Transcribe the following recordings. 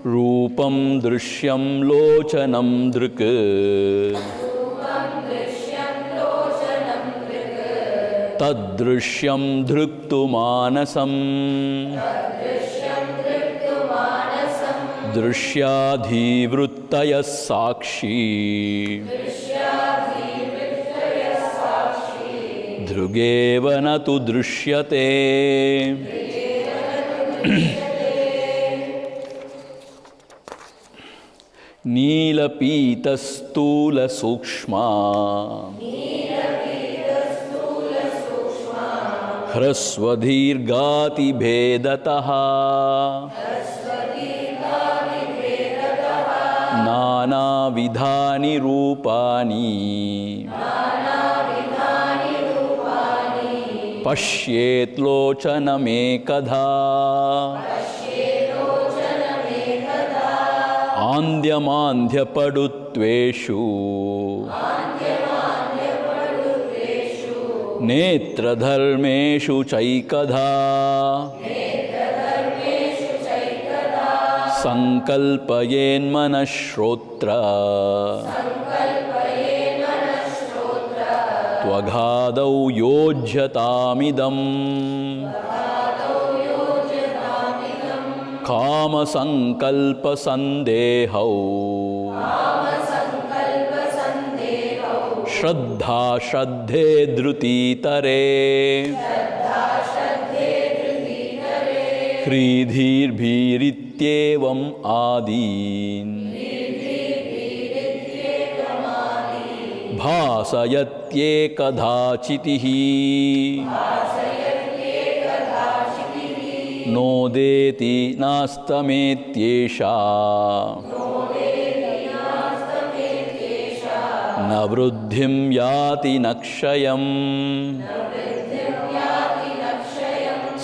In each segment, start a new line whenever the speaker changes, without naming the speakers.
रूपं दृश्यं लोचनं दृक् तद्दृश्यं धृक्तु मानसम् दृश्याधिवृत्तयः साक्षी दृगेव न तु दृश्यते। नीलपीतस्थूलसूक्ष्मा ह्रस्वदीर्घातिभेदतः नानाविधानि रूपाणि पश्येत् लोचनमेकधा आन्द्यमान्द्यपडुत्वेषु नेत्रधर्मेषु चैकधा संकल्पयेन्मनः श्रोत्र त्वगादौ योज्यतामिदम् कामसंकल्पसन्देहौ श्रद्धा श्रद्धे धृतितरे ह्रीधीर्भिरित्येवम् आदीन् भासयत्येकधाचितिः नोदेति नास्तमेत्येषा न वृद्धिं याति न क्षयम्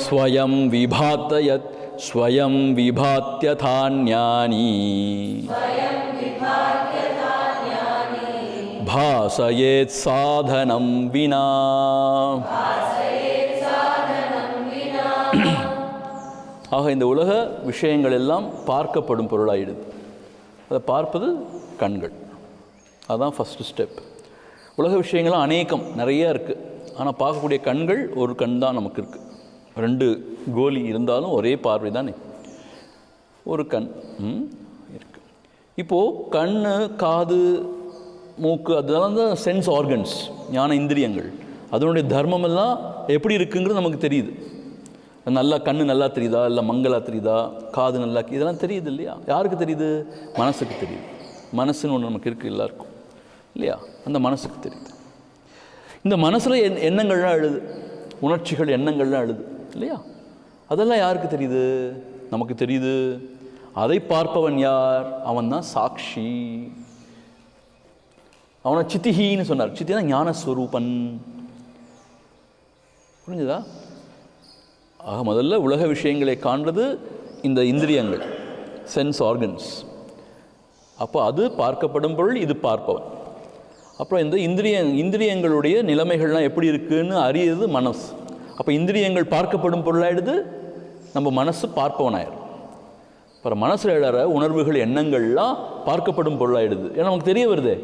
स्वयं विभातयत् स्वयं विभात्यथान्यानि भासयेत् साधनं विना। ஆக இந்த உலக விஷயங்கள் எல்லாம் பார்க்கப்படும் பொருளாயிடுது. அதை பார்ப்பது கண்கள். அதுதான் ஃபஸ்ட்டு ஸ்டெப். உலக விஷயங்கள்லாம் அநேகம் நிறையா இருக்குது. ஆனால் பார்க்கக்கூடிய கண்கள் ஒரு கண் தான் நமக்கு இருக்குது. 2 கோலி இருந்தாலும் ஒரே பார்வை தானே, ஒரு கண் இருக்குது. இப்போது கண், காது, மூக்கு அதெல்லாம் தான் சென்ஸ் ஆர்கன்ஸ், ஞான இந்திரியங்கள். அதனுடைய தர்மமெல்லாம் எப்படி இருக்குங்கிறது நமக்கு தெரியுது. நல்லா கண்ணு நல்லா தெரியுதா, இல்லை மங்களாக தெரியுதா, காது நல்லா, இதெல்லாம் தெரியுது இல்லையா? யாருக்கு தெரியுது? மனசுக்கு தெரியுது. மனசுன்னு ஒன்று நமக்கு இருக்குது எல்லாருக்கும் இல்லையா? அந்த மனசுக்கு தெரியுது. இந்த மனசில் எண்ணங்கள்லாம் எழுது, உணர்ச்சிகள் எண்ணங்கள்லாம் எழுது இல்லையா? அதெல்லாம் யாருக்கு தெரியுது? நமக்கு தெரியுது. அதை பார்ப்பவன் யார்? அவன் தான் சாட்சி. அவனை சித்திஹின்னு சொன்னார். சித்தினா ஞானஸ்வரூபன். புரிஞ்சுதா? ஆக முதல்ல உலக விஷயங்களை காண்றது இந்த இந்திரியங்கள், சென்ஸ் ஆர்கன்ஸ். அப்போ அது பார்க்கப்படும் பொருள், இது பார்ப்பவன். அப்புறம் இந்த இந்திரியங்களுடைய நிலைமைகள்லாம் எப்படி இருக்குன்னு அறியது மனசு. அப்போ இந்திரியங்கள் பார்க்கப்படும் பொருளாயிடுது, நம்ம மனசு பார்ப்பவனாயிடும். அப்புறம் மனசில் எழுற உணர்வுகள் எண்ணங்கள்லாம் பார்க்கப்படும் பொருளாயிடுது. ஏன்னா நமக்கு தெரிய வருதே.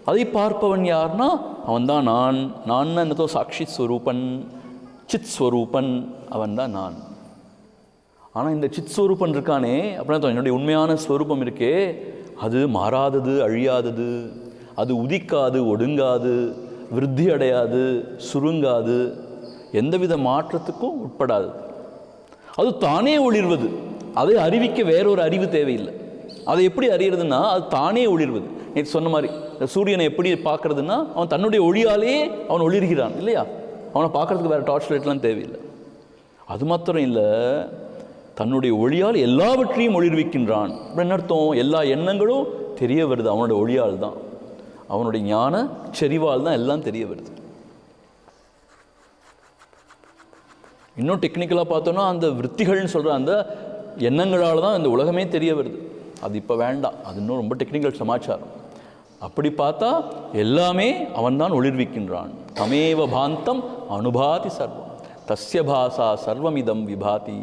அதை பார்ப்பவன் யார்னா அவன் தான் நான். நான் என்னதோ சாட்சி ஸ்வரூபன், சித் ஸ்வரூபன், அவன் தான் நான். ஆனால் இந்த சித் ஸ்வரூபன் இருக்கானே, அப்படின்னா என்னுடைய உண்மையான ஸ்வரூபம் இருக்கே, அது மாறாதது, அழியாதது. அது உதிக்காது, ஒடுங்காது, விருத்தி அடையாது, சுருங்காது, எந்தவித மாற்றத்துக்கும் உட்படாது. அது தானே ஒளிர்வது. அதை அறிவிக்க வேறொரு அறிவு தேவையில்லை. அதை எப்படி அறியறதுன்னா அது தானே ஒளிர்வது. நேற்று சொன்ன மாதிரி சூரியனை எப்படி பார்க்கறதுன்னா அவன் தன்னுடைய ஒளியாலேயே அவன் ஒளிர்கிறான் இல்லையா? அவனை பார்க்கறதுக்கு வேறு டார்ச் லைட்லாம் தேவையில்லை. அது மாத்திரம் இல்லை, தன்னுடைய ஒளியால் எல்லாவற்றையும் ஒளிர்விக்கின்றான். அப்படின்னு அர்த்தம், எல்லா எண்ணங்களும் தெரிய வருது அவனுடைய ஒளியால் தான். அவனுடைய ஞான செறிவால் தான் எல்லாம் தெரிய வருது. இன்னும் டெக்னிக்கலாக பார்த்தோன்னா அந்த விற்த்திகள்னு சொல்கிற அந்த எண்ணங்களால் தான் இந்த உலகமே தெரிய வருது. அது இப்போ வேண்டாம், அது இன்னும் ரொம்ப டெக்னிக்கல் சமாச்சாரம். அப்படி பார்த்தா எல்லாமே அவன்தான் ஒளிர்விக்கின்றான். தமேவ பாந்தம் அனுபாதி சர்வம் தஸ்ய பாசா சர்வமிதம் விபாதி.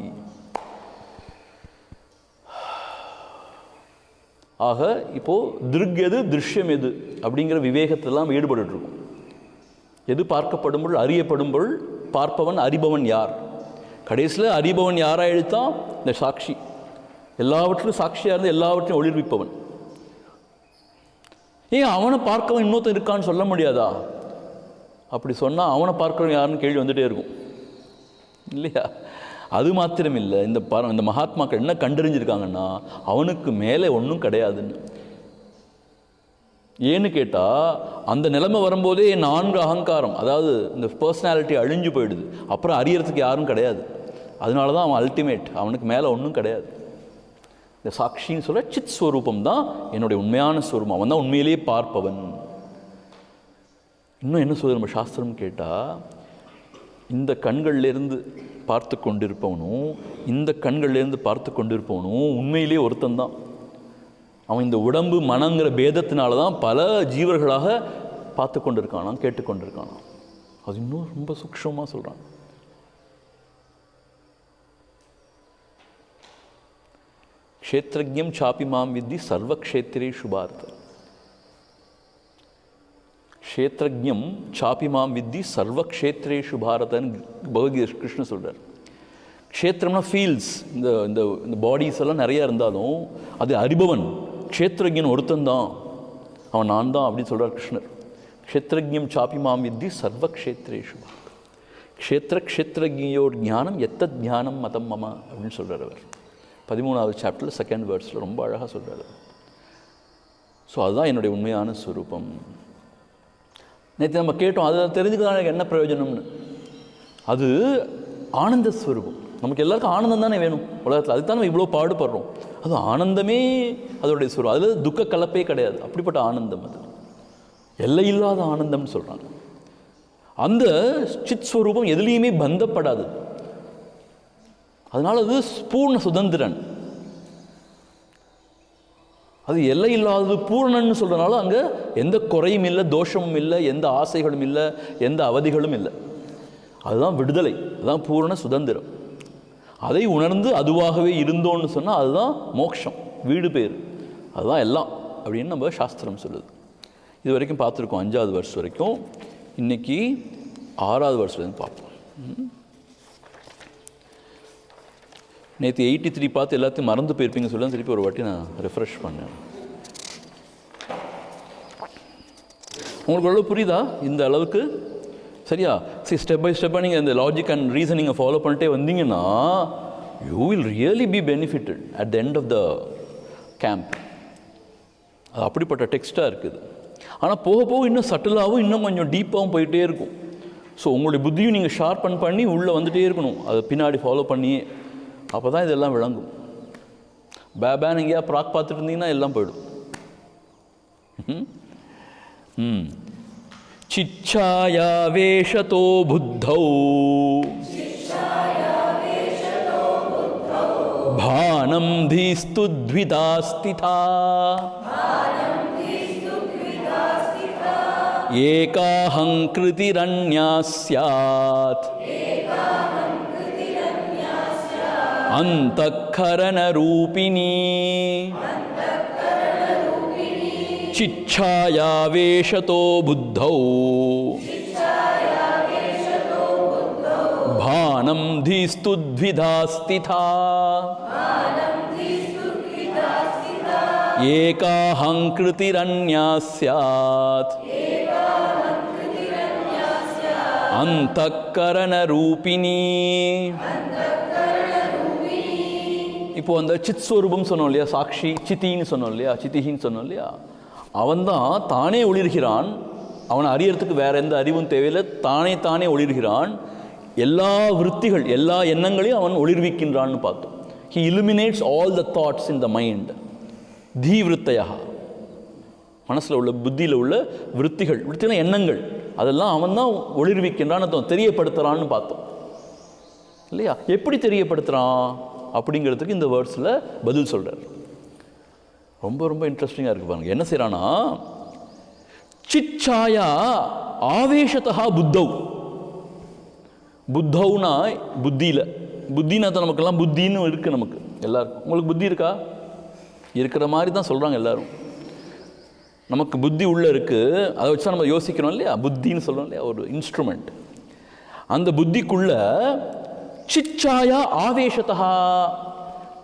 ஆக இப்போது திருக் எது திருஷ்யம் எது அப்படிங்கிற விவேகத்தெல்லாம் ஈடுபட்டுருக்கும். எது பார்க்கப்படும் பொருள், அறியப்படும் பொருள், பார்ப்பவன் அறிபவன் யார், கடைசியில் அறிபவன் யாராக எழுத்தான் இந்த சாட்சி, எல்லாவற்றிலும் சாட்சியாக இருந்து எல்லாவற்றையும் ஒளிர்விப்பவன். ஏன் அவனை பார்க்கவன் இன்னொருத்தன் இருக்கான்னு சொல்ல முடியாதா? அப்படி சொன்னால் அவனை பார்க்கறவன் யாருன்னு கேள்வி வந்துகிட்டே இருக்கும் இல்லையா? அது மாத்திரம் இல்லை, இந்த மகாத்மாக்கள் என்ன கண்டறிஞ்சிருக்காங்கன்னா அவனுக்கு மேலே ஒன்றும் கிடையாதுன்னு. ஏன்னு கேட்டால் அந்த நிலைமை வரும்போதே 4 அகங்காரம், அதாவது இந்த பர்சனாலிட்டி அழிஞ்சு போயிடுது. அப்புறம் அறியறதுக்கு யாரும் கிடையாது. அதனால தான் அவன் அல்டிமேட், அவனுக்கு மேலே ஒன்றும் கிடையாது. இந்த சாட்சின்னு சொல்ல சித் ஸ்வரூபம் தான் என்னுடைய உண்மையான ஸ்வரூபம், அவன் தான் உண்மையிலேயே பார்ப்பவன். இன்னும் என்ன சொல்லுது நம்ம சாஸ்திரம் கேட்டால், இந்த கண்கள்லேருந்து பார்த்து கொண்டிருப்பவனும் இந்த கண்கள்லேருந்து பார்த்து கொண்டிருப்பவனும் உண்மையிலேயே ஒருத்தந்தான். அவன் இந்த உடம்பு மனங்கிற பேதத்தினால தான் பல ஜீவர்களாக பார்த்து கொண்டிருக்கானான், கேட்டுக்கொண்டிருக்கானான். அது இன்னும் ரொம்ப சூக்ஷமாக சொல்கிறான். க்ஷேத்ரஜ்ஞம் சாபி மாம் வித்தி சர்வக்ஷேத்திரேஷு பாரத. க்ஷேத்ரஜ்ஞம் சாபி மாம் வித்தி சர்வக்ஷேத்திரேஷு பாரதன்னு பகவத்கீதை கிருஷ்ணன் சொல்கிறார். க்ஷேத்திரம்னா ஃபீல்ட்ஸ், இந்த இந்த பாடிஸ் எல்லாம் நிறையா இருந்தாலும் அது அறிபவன் க்ஷேத்ரஜ்ஞன் ஒருத்தந்தான், அவன் நான் தான் அப்படின்னு சொல்கிறார் கிருஷ்ணர். க்ஷேத்ரஜ்ஞம் சாபி மாம் வித்தி சர்வக்ஷேத்திரேஷு பாரத. க்ஷேத்ரஜ்ஞயோர் ஞானம் எத்தத் ஞானம் மதம் மம அப்படின்னு சொல்கிறார் அவர் 13வது சாப்டரில் 2nd வேர்ஸில் ரொம்ப அழகாக சொல்கிறார். ஸோ அதுதான் என்னுடைய உண்மையான ஸ்வரூபம். நேற்று நம்ம கேட்டோம், அதை தெரிஞ்சுக்கிறதா எனக்கு என்ன பிரயோஜனம்னு. அது ஆனந்த ஸ்வரூபம். நமக்கு எல்லாருக்கும் ஆனந்தம் தானே வேணும் உலகத்தில், அதுக்கு தான் நம்ம இவ்வளோ பாடுபடுறோம். அது ஆனந்தமே அதோடைய ஸ்வரூபம், அதில் துக்க கலப்பே கிடையாது. அப்படிப்பட்ட ஆனந்தம் அது எல்லையில்லாத ஆனந்தம்னு சொல்கிறாங்க. அந்த சித் ஸ்வரூபம் எதுலேயுமே பந்தப்படாது. அதனால் அது பூர்ண சுதந்திரன், அது எல்லை இல்லாதது, பூர்ணன்னு சொல்கிறனால அங்கே எந்த குறையும் இல்லை, தோஷமும் இல்லை, எந்த ஆசைகளும் இல்லை, எந்த அவதிகளும் இல்லை. அதுதான் விடுதலை, அதுதான் பூர்ண சுதந்திரம். அதை உணர்ந்து அதுவாகவே இருந்தோன்னு சொன்னால் அதுதான் மோட்சம், வீடு பேர், அதுதான் எல்லாம் அப்படின்னு நம்ம சாஸ்திரம் சொல்லுது. இது வரைக்கும் பார்த்துருக்கோம் 5வது வருஷம் வரைக்கும். இன்றைக்கி 6வது வருஷத்துலேருந்து பார்ப்போம். நேற்று 83 பார்த்து எல்லாத்தையும் மறந்து போயிருப்பீங்க சொல்ல திருப்பி ஒரு வாட்டி நான் ரெஃப்ரெஷ் பண்ணேன். உங்களுக்கு எவ்வளோ புரியுதா இந்த அளவுக்கு? சரியா? சரி, ஸ்டெப் பை ஸ்டெப்பாக நீங்கள் இந்த லாஜிக் அண்ட் ரீசனிங்கை ஃபாலோ பண்ணிட்டே வந்தீங்கன்னா you will really be benefitted at the end of the camp. அது அப்படிப்பட்ட டெக்ஸ்ட்டாக இருக்குது. ஆனால் போக போக இன்னும் சட்டிலாகவும் இன்னும் கொஞ்சம் டீப்பாகவும் போயிட்டே இருக்கும். ஸோ உங்களுடைய புத்தியும் நீங்கள் ஷார்பன் பண்ணி உள்ளே வந்துகிட்டே இருக்கணும், அதை பின்னாடி ஃபாலோ பண்ணியே. அப்போ தான் இதெல்லாம் விளங்கும். பேன் எங்கேயா ப்ராக் பார்த்துட்டு இருந்தீங்கன்னா எல்லாம் போயிடும். சிச்சாயா வேஷதோ புத்தௌ பானம் தீஸ்து த்விதா ஸ்திதா ஏகாஹங்கிருதிரன்யா ஸ்யாத் அந்தக்கரணரூபிணி சிச்சாயா வேஷதோ புத்தௌ பானம் தீஸ்து த்விதா ஸ்திதா ஏகாஹங்கிருதிரன்யா ஸ்யாத் அந்தக்கரணரூபிணி. இப்போ அந்த சித் ஸ்வரூபம் சொன்னோம் இல்லையா, சாட்சி சித்தின்னு சொன்னோம் இல்லையா, சித்திகின்னு சொன்னோம் இல்லையா, அவன்தான் தானே ஒளிர்கிறான். அவனை அறியறதுக்கு வேற எந்த அறிவும் தேவையில்லை, தானே ஒளிர்கிறான். எல்லா விருத்திகள், எல்லா எண்ணங்களையும் அவன் ஒளிர்விக்கின்றான்னு பார்த்தோம். He illuminates all the thoughts in the mind. தீவிருத்தையா, மனசில் உள்ள புத்தியில் உள்ள விருத்திகள் எண்ணங்கள், அதெல்லாம் அவன் தான் ஒளிர்விக்கின்றான்னு தெரியப்படுத்துகிறான்னு பார்த்தோம் இல்லையா. எப்படி தெரியப்படுத்துகிறான் அப்படிங்கிறதுக்கு இந்த வேர்ட்ஸில் பதில் சொல்கிறார். ரொம்ப ரொம்ப இன்ட்ரெஸ்டிங்காக இருக்குது பாருங்க. என்ன செய்கிறான்னா, சிச்சாயா ஆவேஷத்தா புத்தௌ. புத்தௌனா புத்தியில், புத்தினா தான் நமக்கெல்லாம் புத்தின்னு இருக்குது நமக்கு எல்லாருக்கும். உங்களுக்கு புத்தி இருக்கா? இருக்கிற மாதிரி தான் சொல்கிறாங்க எல்லாரும். நமக்கு புத்தி உள்ளே இருக்குது, அதை வச்சு நம்ம யோசிக்கிறோம் இல்லையா, புத்தின்னு சொல்கிறோம் இல்லையா, ஒரு இன்ஸ்ட்ருமெண்ட். அந்த புத்திக்குள்ள சிச்சாயா ஆவேசத்தா,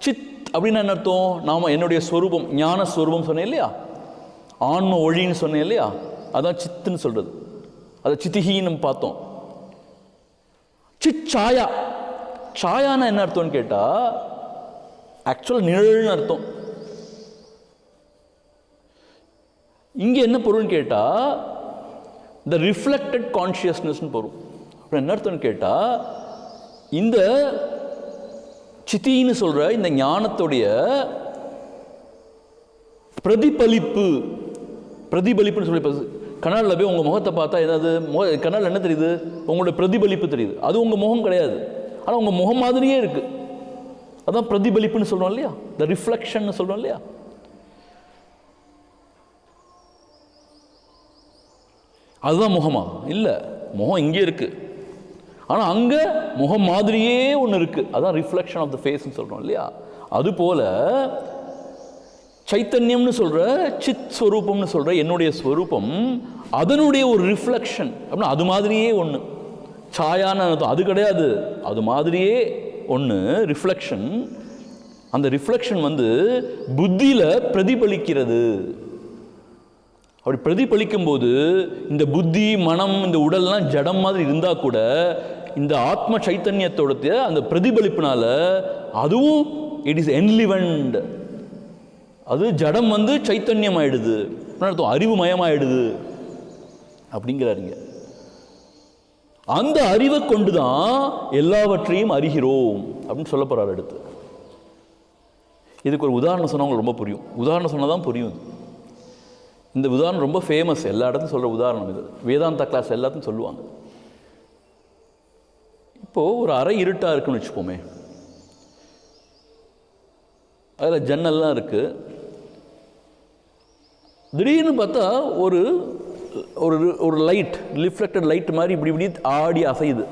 சித் அப்படின்னு என்ன அர்த்தம்? நாம் என்னுடைய ஸ்வரூபம், ஞான ஸ்வரூபம் சொன்னேன் இல்லையா, ஆன்ம ஒழின்னு சொன்னேன் இல்லையா, அதான் சித்துன்னு சொல்கிறது. அதை சித்திகின்னு நம்ம பார்த்தோம். சிச்சாயா, சாயானா என்ன அர்த்தம்னு கேட்டால் ஆக்சுவல் நிழல்னு அர்த்தம். இங்கே என்ன பொருள்னு கேட்டால் த ரிஃப்ளெக்டட் கான்ஷியஸ்னஸ்னு பொருள். அப்புறம் என்ன அர்த்தம்னு கேட்டால் இந்த சித்தின்னு சொல்கிற இந்த ஞானத்துடைய பிரதிபலிப்பு, பிரதிபலிப்புன்னு சொல்லி கண்ணாடியில் போய் உங்கள் முகத்தை பார்த்தா ஏதாவது கண்ணாடில் என்ன தெரியுது? உங்களுடைய பிரதிபலிப்பு தெரியுது. அது உங்கள் முகம் கிடையாது, ஆனால் உங்கள் முகம் மாதிரியே இருக்குது. அதான் பிரதிபலிப்புன்னு சொல்கிறோம் இல்லையா, த ரிஃப்ளெக்ஷன் சொல்கிறோம் இல்லையா. அதுதான் முகமா? இல்லை, முகம் இங்கே இருக்குது, ஆனால் அங்கே முகம் மாதிரியே ஒன்று இருக்குது. அதான் ரிஃப்ளெக்ஷன் ஆஃப் த ஃபேஸ்ன்னு சொல்கிறோம் இல்லையா. அதுபோல் சைத்தன்யம்னு சொல்கிற, சித் ஸ்வரூபம்னு சொல்கிற என்னுடைய ஸ்வரூபம், அதனுடைய ஒரு ரிஃப்ளெக்ஷன் அப்படின்னா அது மாதிரியே ஒன்று. சாயான்னு அது கிடையாது, அது மாதிரியே ஒன்று ரிஃப்ளெக்ஷன். அந்த ரிஃப்ளெக்ஷன் வந்து புத்தியில் பிரதிபலிக்கிறது. அப்படி பிரதிபலிக்கும் போது இந்த புத்தி, மனம், இந்த உடல்லாம் ஜடம் மாதிரி இருந்தால் கூட இந்த ஆத்ம சைத்தன்யத்தோட அந்த பிரதிபலிப்பினால அதுவும் இட் இஸ் என்லிவன்ட். அது ஜடம் வந்து சைத்தன்யம் ஆயிடுது, அர்த்தம் அறிவு மயமாயிடுது அப்படிங்கிறாருங்க. அந்த அறிவை கொண்டுதான் எல்லாவற்றையும் அறிகிறோம் அப்படின்னு சொல்ல போறாரு அடுத்து. இதுக்கு ஒரு உதாரணம் சொன்னா உங்களுக்கு ரொம்ப புரியும். உதாரணம் சொன்னாதான் புரியும். இந்த உதாரணம் ரொம்ப ஃபேமஸ், எல்லா இடத்துலையும் சொல்கிற உதாரணம் இது. வேதாந்தா கிளாஸ் எல்லாத்தையும் சொல்லுவாங்க. இப்போது ஒரு அறை இருட்டாக இருக்குன்னு வச்சுப்போமே, அதில் ஜன்னல்லாம் இருக்குது. திடீர்னு பார்த்தா ஒரு ஒரு ஒரு லைட், ரிஃப்ளெக்டட் லைட் மாதிரி இப்படி இப்படி ஆடி அசையுது.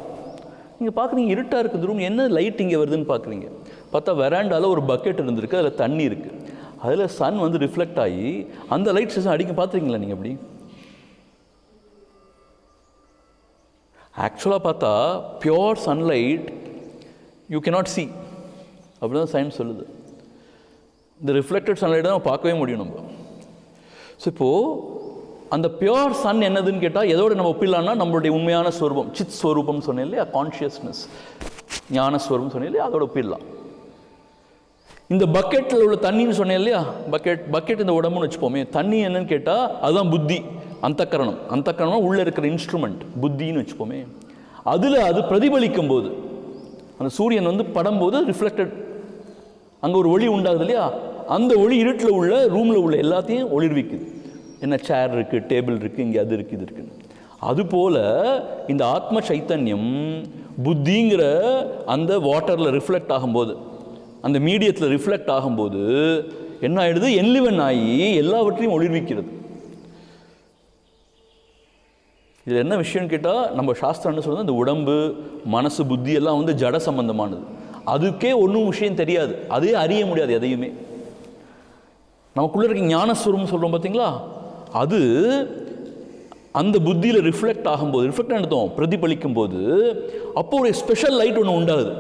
நீங்கள் பார்க்குறீங்க, இருட்டாக இருக்குது ரூம், என்ன லைட் இங்கே வருதுன்னு பார்க்குறீங்க. பார்த்தா வெராண்டாவில் ஒரு பக்கெட் இருந்திருக்கு, அதில் தண்ணி இருக்குது. அதில் சன் வந்து ரிஃப்ளெக்ட் ஆகி அந்த லைட் செஷன் அடிக்க பார்த்துருக்கீங்களா நீங்கள்? அப்படி ஆக்சுவலாக பார்த்தா pure sunlight you cannot C, அப்படி தான் சயின்ஸ் சொல்லுது. இந்த ரிஃப்ளெக்டட் சன்லைட் தான் பார்க்கவே முடியும் நம்ம. ஸோ இப்போது அந்த பியோர் சன் என்னதுன்னு கேட்டால் எதோடு நம்ம ஒப்பிடலான்னா நம்மளுடைய உண்மையான ஸ்வரூபம், சித் ஸ்வரூபம் சொன்னேன் இல்லையா, கான்ஷியஸ்னஸ், ஞான ஸ்வரூபம் சொன்னேன் இல்லையா, அதோட ஒப்பிடலாம். இந்த பக்கெட்டில் உள்ள தண்ணின்னு சொன்னேன் இல்லையா, பக்கெட் இந்த உடம்புன்னு வச்சுப்போமே, தண்ணி என்னன்னு கேட்டால் அதுதான் புத்தி, அந்தக்கரணம். அந்தக்கரணம் உள்ளே இருக்கிற இன்ஸ்ட்ருமெண்ட் புத்தின்னு வச்சுப்போமே. அதில் அது பிரதிபலிக்கும் போது, அந்த சூரியன் வந்து படும்போது ரிஃப்ளெக்டட், அங்கே ஒரு ஒளி உண்டாகுது இல்லையா, அந்த ஒளி இருட்டில் உள்ள ரூமில் உள்ள எல்லாத்தையும் ஒளிர்விக்குது. என்ன சேர் இருக்குது, டேபிள் இருக்குது, இங்கே அது இருக்குது, இது இருக்குன்னு. அதுபோல் இந்த ஆத்ம சைத்தன்யம் புத்திங்கிற அந்த வாட்டரில் ரிஃப்ளெக்ட் ஆகும்போது, அந்த மீடியத்தில் ரிஃப்ளெக்ட் ஆகும்போது என்ன ஆகிடுது? என்லிவன் ஆகி எல்லாவற்றையும் ஒளிர்விக்கிறது. இது என்ன விஷயம்னு கேட்டால், நம்ம சாஸ்திரம் என்ன சொல்றது, இந்த உடம்பு, மனசு, புத்தி எல்லாம் வந்து ஜட சம்பந்தமானது. அதுக்கே ஒன்றும் விஷயம் தெரியாது, அதே அறிய முடியாது எதையுமே. நமக்குள்ளே இருக்க ஞானஸ்வரூபம் சொல்கிறோம் பார்த்தீங்களா, அது அந்த புத்தியில் ரிஃப்ளெக்ட் ஆகும்போது, ரிஃப்ளெக்ட் நடத்தும் பிரதிபலிக்கும் போது, அப்போ ஒரு ஸ்பெஷல் லைட் ஒன்று உண்டாகுது,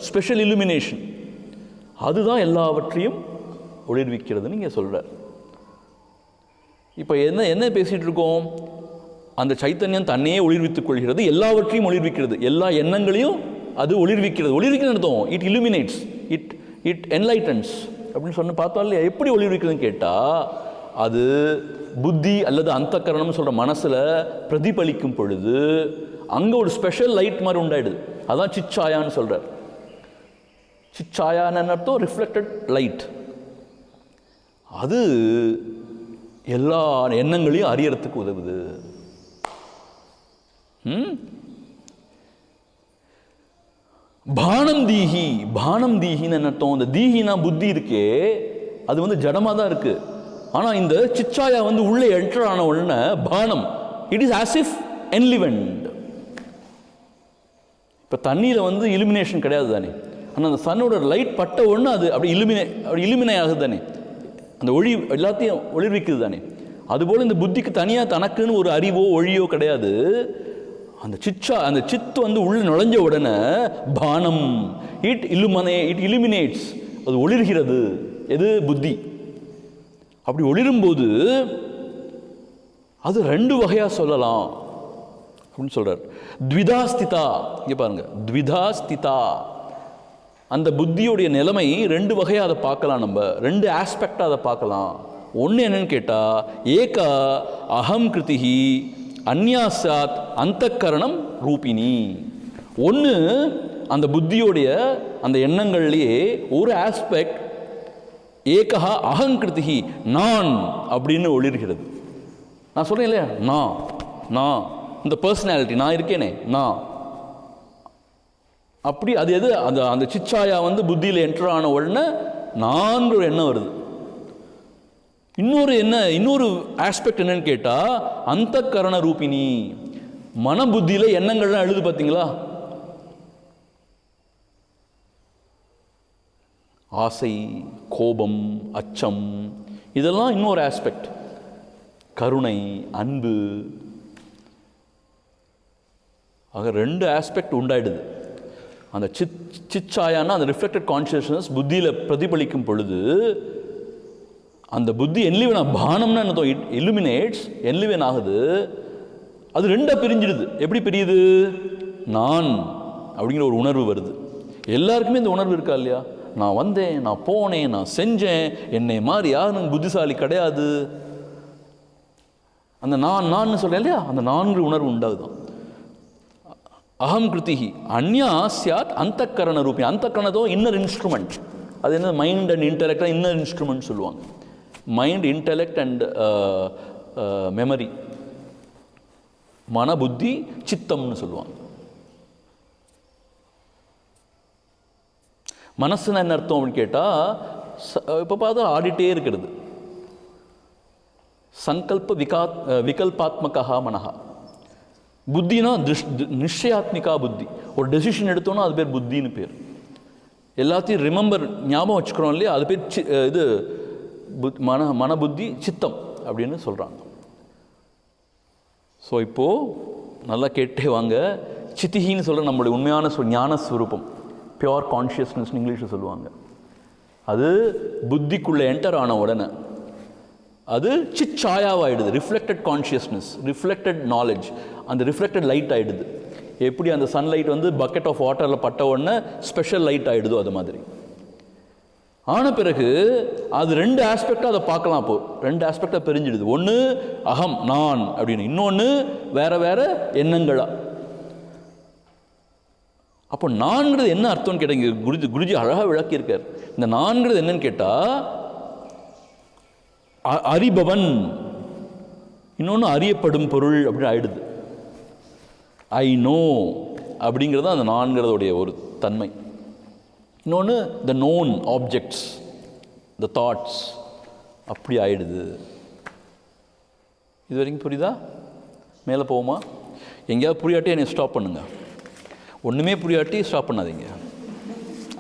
ஸ்பெஷல் இலுமினேஷன். அதுதான் எல்லாவற்றையும் ஒளிர்விக்கிறதுன்னு இங்கே சொல்கிறார். இப்போ என்ன பேசிகிட்டு இருக்கோம்? அந்த சைத்தன்யம் தன்னையே ஒளிர்வித்துக் கொள்கிறது, எல்லாவற்றையும் ஒளிர்விக்கிறது, எல்லா எண்ணங்களையும் அது ஒளிர்விக்கிறது. ஒளிர்விக்கிறது அர்த்தம் இட் இலுமினேட்ஸ், இட் என்லைட்டன்ஸ் அப்படின்னு சொன்ன பார்த்தோம் இல்லையா. எப்படி ஒளிர்விக்கிறதுன்னு கேட்டால், அது புத்தி அல்லது அந்தக்கரணம்னு சொல்கிற மனசில் பிரதிபலிக்கும் பொழுது அங்கே ஒரு ஸ்பெஷல் லைட் மாதிரி உண்டாயிடுது. அதான் சிச்சாயான்னு சொல்கிறார். சிச்சாயான்னு அர்த்தம் ரிஃப்ளெக்டட் லைட். அது எல்லா எண்ணங்களையும் அறியறதுக்கு உதவுது. பானம் தீஹி, பானம் தீஹின்னு என்ன அர்த்தம்? இந்த தீஹினா புத்தி இருக்கே, அது வந்து ஜடமாக தான் இருக்கு. ஆனால் இந்த சிச்சாயா வந்து உள்ளே என்டர் ஆன உடனே பானம், இட் இஸ் ஆஸ் இஃப் என்லிவென்ட். இப்போ தண்ணியில் வந்து இலுமினேஷன் கிடையாது தானே, ஆனால் அந்த சன்னோட லைட் பட்ட உடனே அது அப்படி இலுமினே ஆகுது தானே. அந்த ஒளி எல்லாத்தையும் ஒளிர்விக்குது தானே. அதுபோல் இந்த புத்திக்கு தனியாக தனக்குன்னு ஒரு அறிவோ ஒளியோ கிடையாது. அந்த அந்த சித்து வந்து உள்ள நுழைஞ்ச உடனே பானம், இட் இலுமினேட்ஸ், அது ஒளிர்கிறது. எது? புத்தி. அப்படி ஒளிரும்போது அது ரெண்டு வகையாக சொல்லலாம் அப்படின்னு சொல்றார். த்விதாஸ்திதா, இங்கே பாருங்க, த்விதாஸ்திதா, அந்த புத்தியுடைய நிலைமை ரெண்டு வகையாக அதை பார்க்கலாம். நம்ம ரெண்டு ஆஸ்பெக்டாக அதை பார்க்கலாம். ஒன்று என்னன்னு கேட்டால், ஏக அகம் கிருதிஹி அந்யாசாத் அந்தக்கரணம் ரூபினி. ஒன்று அந்த புத்தியோடைய அந்த எண்ணங்கள்லேயே ஒரு ஆஸ்பெக்ட் ஏகா அகங்கிருதிஹி, நான் அப்படின்னு ஒளிர்கிறது. நான் சொல்கிறேன் இல்லையா, நான் இந்த பர்சனாலிட்டி, நான் இருக்கேனே நான், அப்படி அது எது? அந்த அந்த சிச்சாயா வந்து புத்தியில் என்டர் ஆன உடனே நான் ஒரு எண்ணம் வருது. இன்னொரு ஆஸ்பெக்ட் என்னன்னு கேட்டால், அந்த கரண ரூபினி, மன புத்தியில் எண்ணங்கள்லாம் எழுது பார்த்தீங்களா? ஆசை, கோபம், அச்சம், இதெல்லாம் இன்னொரு ஆஸ்பெக்ட். கருணை, அன்பு, ஆக ரெண்டு ஆஸ்பெக்ட் உண்டாயிடுது. அந்த சிச்சாயானா அந்த ரிஃப்ளெக்டட் கான்ஷியஸ்னஸ் புத்தியில் பிரதிபலிக்கும் பொழுது அந்த புத்தி என்லிவன் பானம்னா என்ன, இட் இலுமினேட்ஸ், என்லிவன் ஆகுது. அது ரெண்டாக பிரிஞ்சிடுது. எப்படி பிரியுது? நான் அப்படிங்கிற ஒரு உணர்வு வருது. எல்லாருக்குமே இந்த உணர்வு இருக்கா இல்லையா? நான் வந்தேன், நான் போனேன், நான் செஞ்சேன், என்னை மாதிரி யாரும் புத்திசாலி கிடையாது. அந்த நான் சொல்றேன் இல்லையா, அந்த நான்கு உணர்வு உண்டாகுதான். அகம் கிருதிஹி அந்யா சியாத் அந்தக்கரண ரூபி. அந்தக்கரணதோ இன்னர் இன்ஸ்ட்ருமெண்ட். அது என்ன? Mind and intellect inner instrument சொல்லுவாங்க. மைண்ட், இன்டெலெக்ட் அண்ட் மெமரி, மன, புத்தி, சித்தம்னு சொல்லுவாங்க. மனசுன்னு என்ன அர்த்தம் அப்படின்னு கேட்டால், இப்போ பார்த்தா ஆடிட்டே இருக்கிறது. சங்கல்ப விகல்பாத்மகா மனஹா. புத்தினா நிச்சயாத்மிகா புத்தி. ஒரு டெசிஷன் எடுத்தோன்னா அது பேர் புத்தின்னு பேர். எல்லாத்தையும் ரிமெம்பர், ஞாபகம் வச்சுக்கிறோம் இல்லையா, அது பேர் இது மன புத்தி, சித்தம் அப்படின்னு சொல்கிறாங்க. ஸோ இப்போது நல்லா கேட்டே வாங்க. சித்திகின்னு சொல்கிற நம்மளுடைய உண்மையான ஞான ஸ்வரூபம், பியோர் கான்ஷியஸ்னஸ் இங்கிலீஷில் சொல்லுவாங்க. அது புத்திக்குள்ளே என்டர் ஆன உடனே அது சிச்சாயாவாயிடுது. ரிஃப்ளெக்டட் கான்ஷியஸ்னஸ், ரிஃப்ளெக்டட் நாலேஜ், அந்த ரிஃப்ளெக்டட் லைட் ஆகிடுது. எப்படி அந்த சன்லைட் வந்து பக்கெட் ஆஃப் வாட்டரில் பட்ட உடனே ஸ்பெஷல் லைட் ஆகிடுதோ அது மாதிரி ஆன பிறகு அது ரெண்டு ஆஸ்பெக்டாக அதை பார்க்கலாம். அப்போ ரெண்டு ஆஸ்பெக்டாக பிரிஞ்சிடுது. ஒன்று அகம், நான் அப்படின்னு, இன்னொன்று வேற எண்ணங்களா. அப்போ நான்கிறது என்ன அர்த்தம்னு கேட்டீங்க, குருஜி அழகாக விளக்கியிருக்கார். இந்த நான்கிறது என்னன்னு கேட்டால், அறிபவன், இன்னொன்று அறியப்படும் பொருள் அப்படின்னு ஆயிடுது. ஐ நோ அப்படிங்கிறது அந்த நான்கிறதோடைய ஒரு தன்மை. இன்னொன்று த நோன் ஆப்ஜெக்ட்ஸ், த தாட்ஸ், அப்படி ஆயிடுது. இது வரைக்கும் புரியுதா? மேலே போவோமா? எங்கேயாவது புரியாட்டி என்னை ஸ்டாப் பண்ணுங்க. ஒன்றுமே புரியாட்டி ஸ்டாப் பண்ணாதீங்க,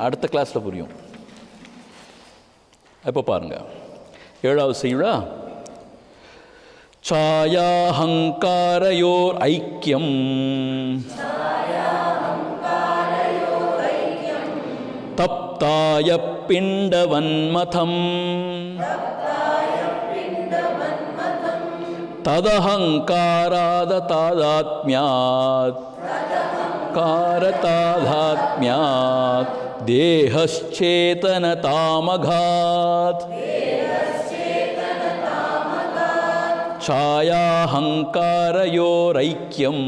அடுத்த கிளாஸில் புரியும். இப்போ பாருங்கள், 7வது செய்யுளா. சாயாஹங்காரயோர் ஐக்கியம் தப்தாய பிண்டவன்மதம் ததஹங்காராததாத்மியாத் காரதாத்மியாத் தேஹச்சேதனதாமகாத் சாயாஹங்காரயோரைக்யம்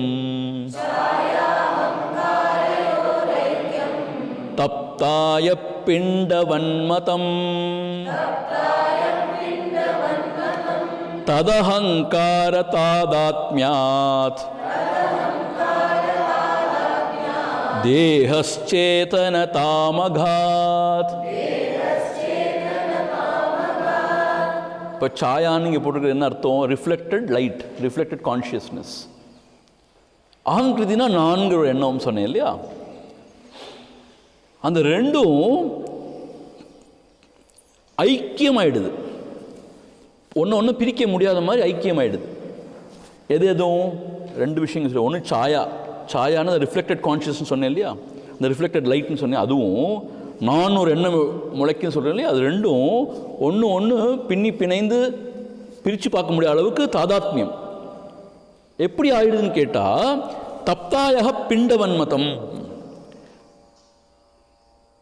தப்தாய பிண்டவன்மதம் ததஹங்காரதாத்மியாத் தேஹச்சேதனதாமகாத். இப்போ சாயான்னு இங்கே போட்டிருக்கிறது என்ன அர்த்தம்? Reflected light, reflected consciousness. அகங்கிருதினா நான்கு எண்ணம் சொன்னேன் இல்லையா? அந்த ரெண்டும் ஐக்கியமாயிடுது. ஒன்று ஒன்று பிரிக்க முடியாத மாதிரி ஐக்கியமாயிடுது. எது எதுவும் ரெண்டு விஷயங்கள் சொல்ல. ஒன்று சாயான ரிஃப்ளெக்டட் கான்ஷியஸ்னு சொன்னேன் இல்லையா, இந்த ரிஃப்ளெக்டட் லைட்னு சொன்னேன். அதுவும் நான் ஒரு எண்ணம் முளைக்குன்னு சொல்கிறேன் இல்லையா, அது ரெண்டும் ஒன்று பின்னி பிணைந்து பிரித்து பார்க்க முடியாத அளவுக்கு தாதாத்மியம். எப்படி ஆயிடுதுன்னு கேட்டால், தப்தாயக பிண்டவன்மதம்.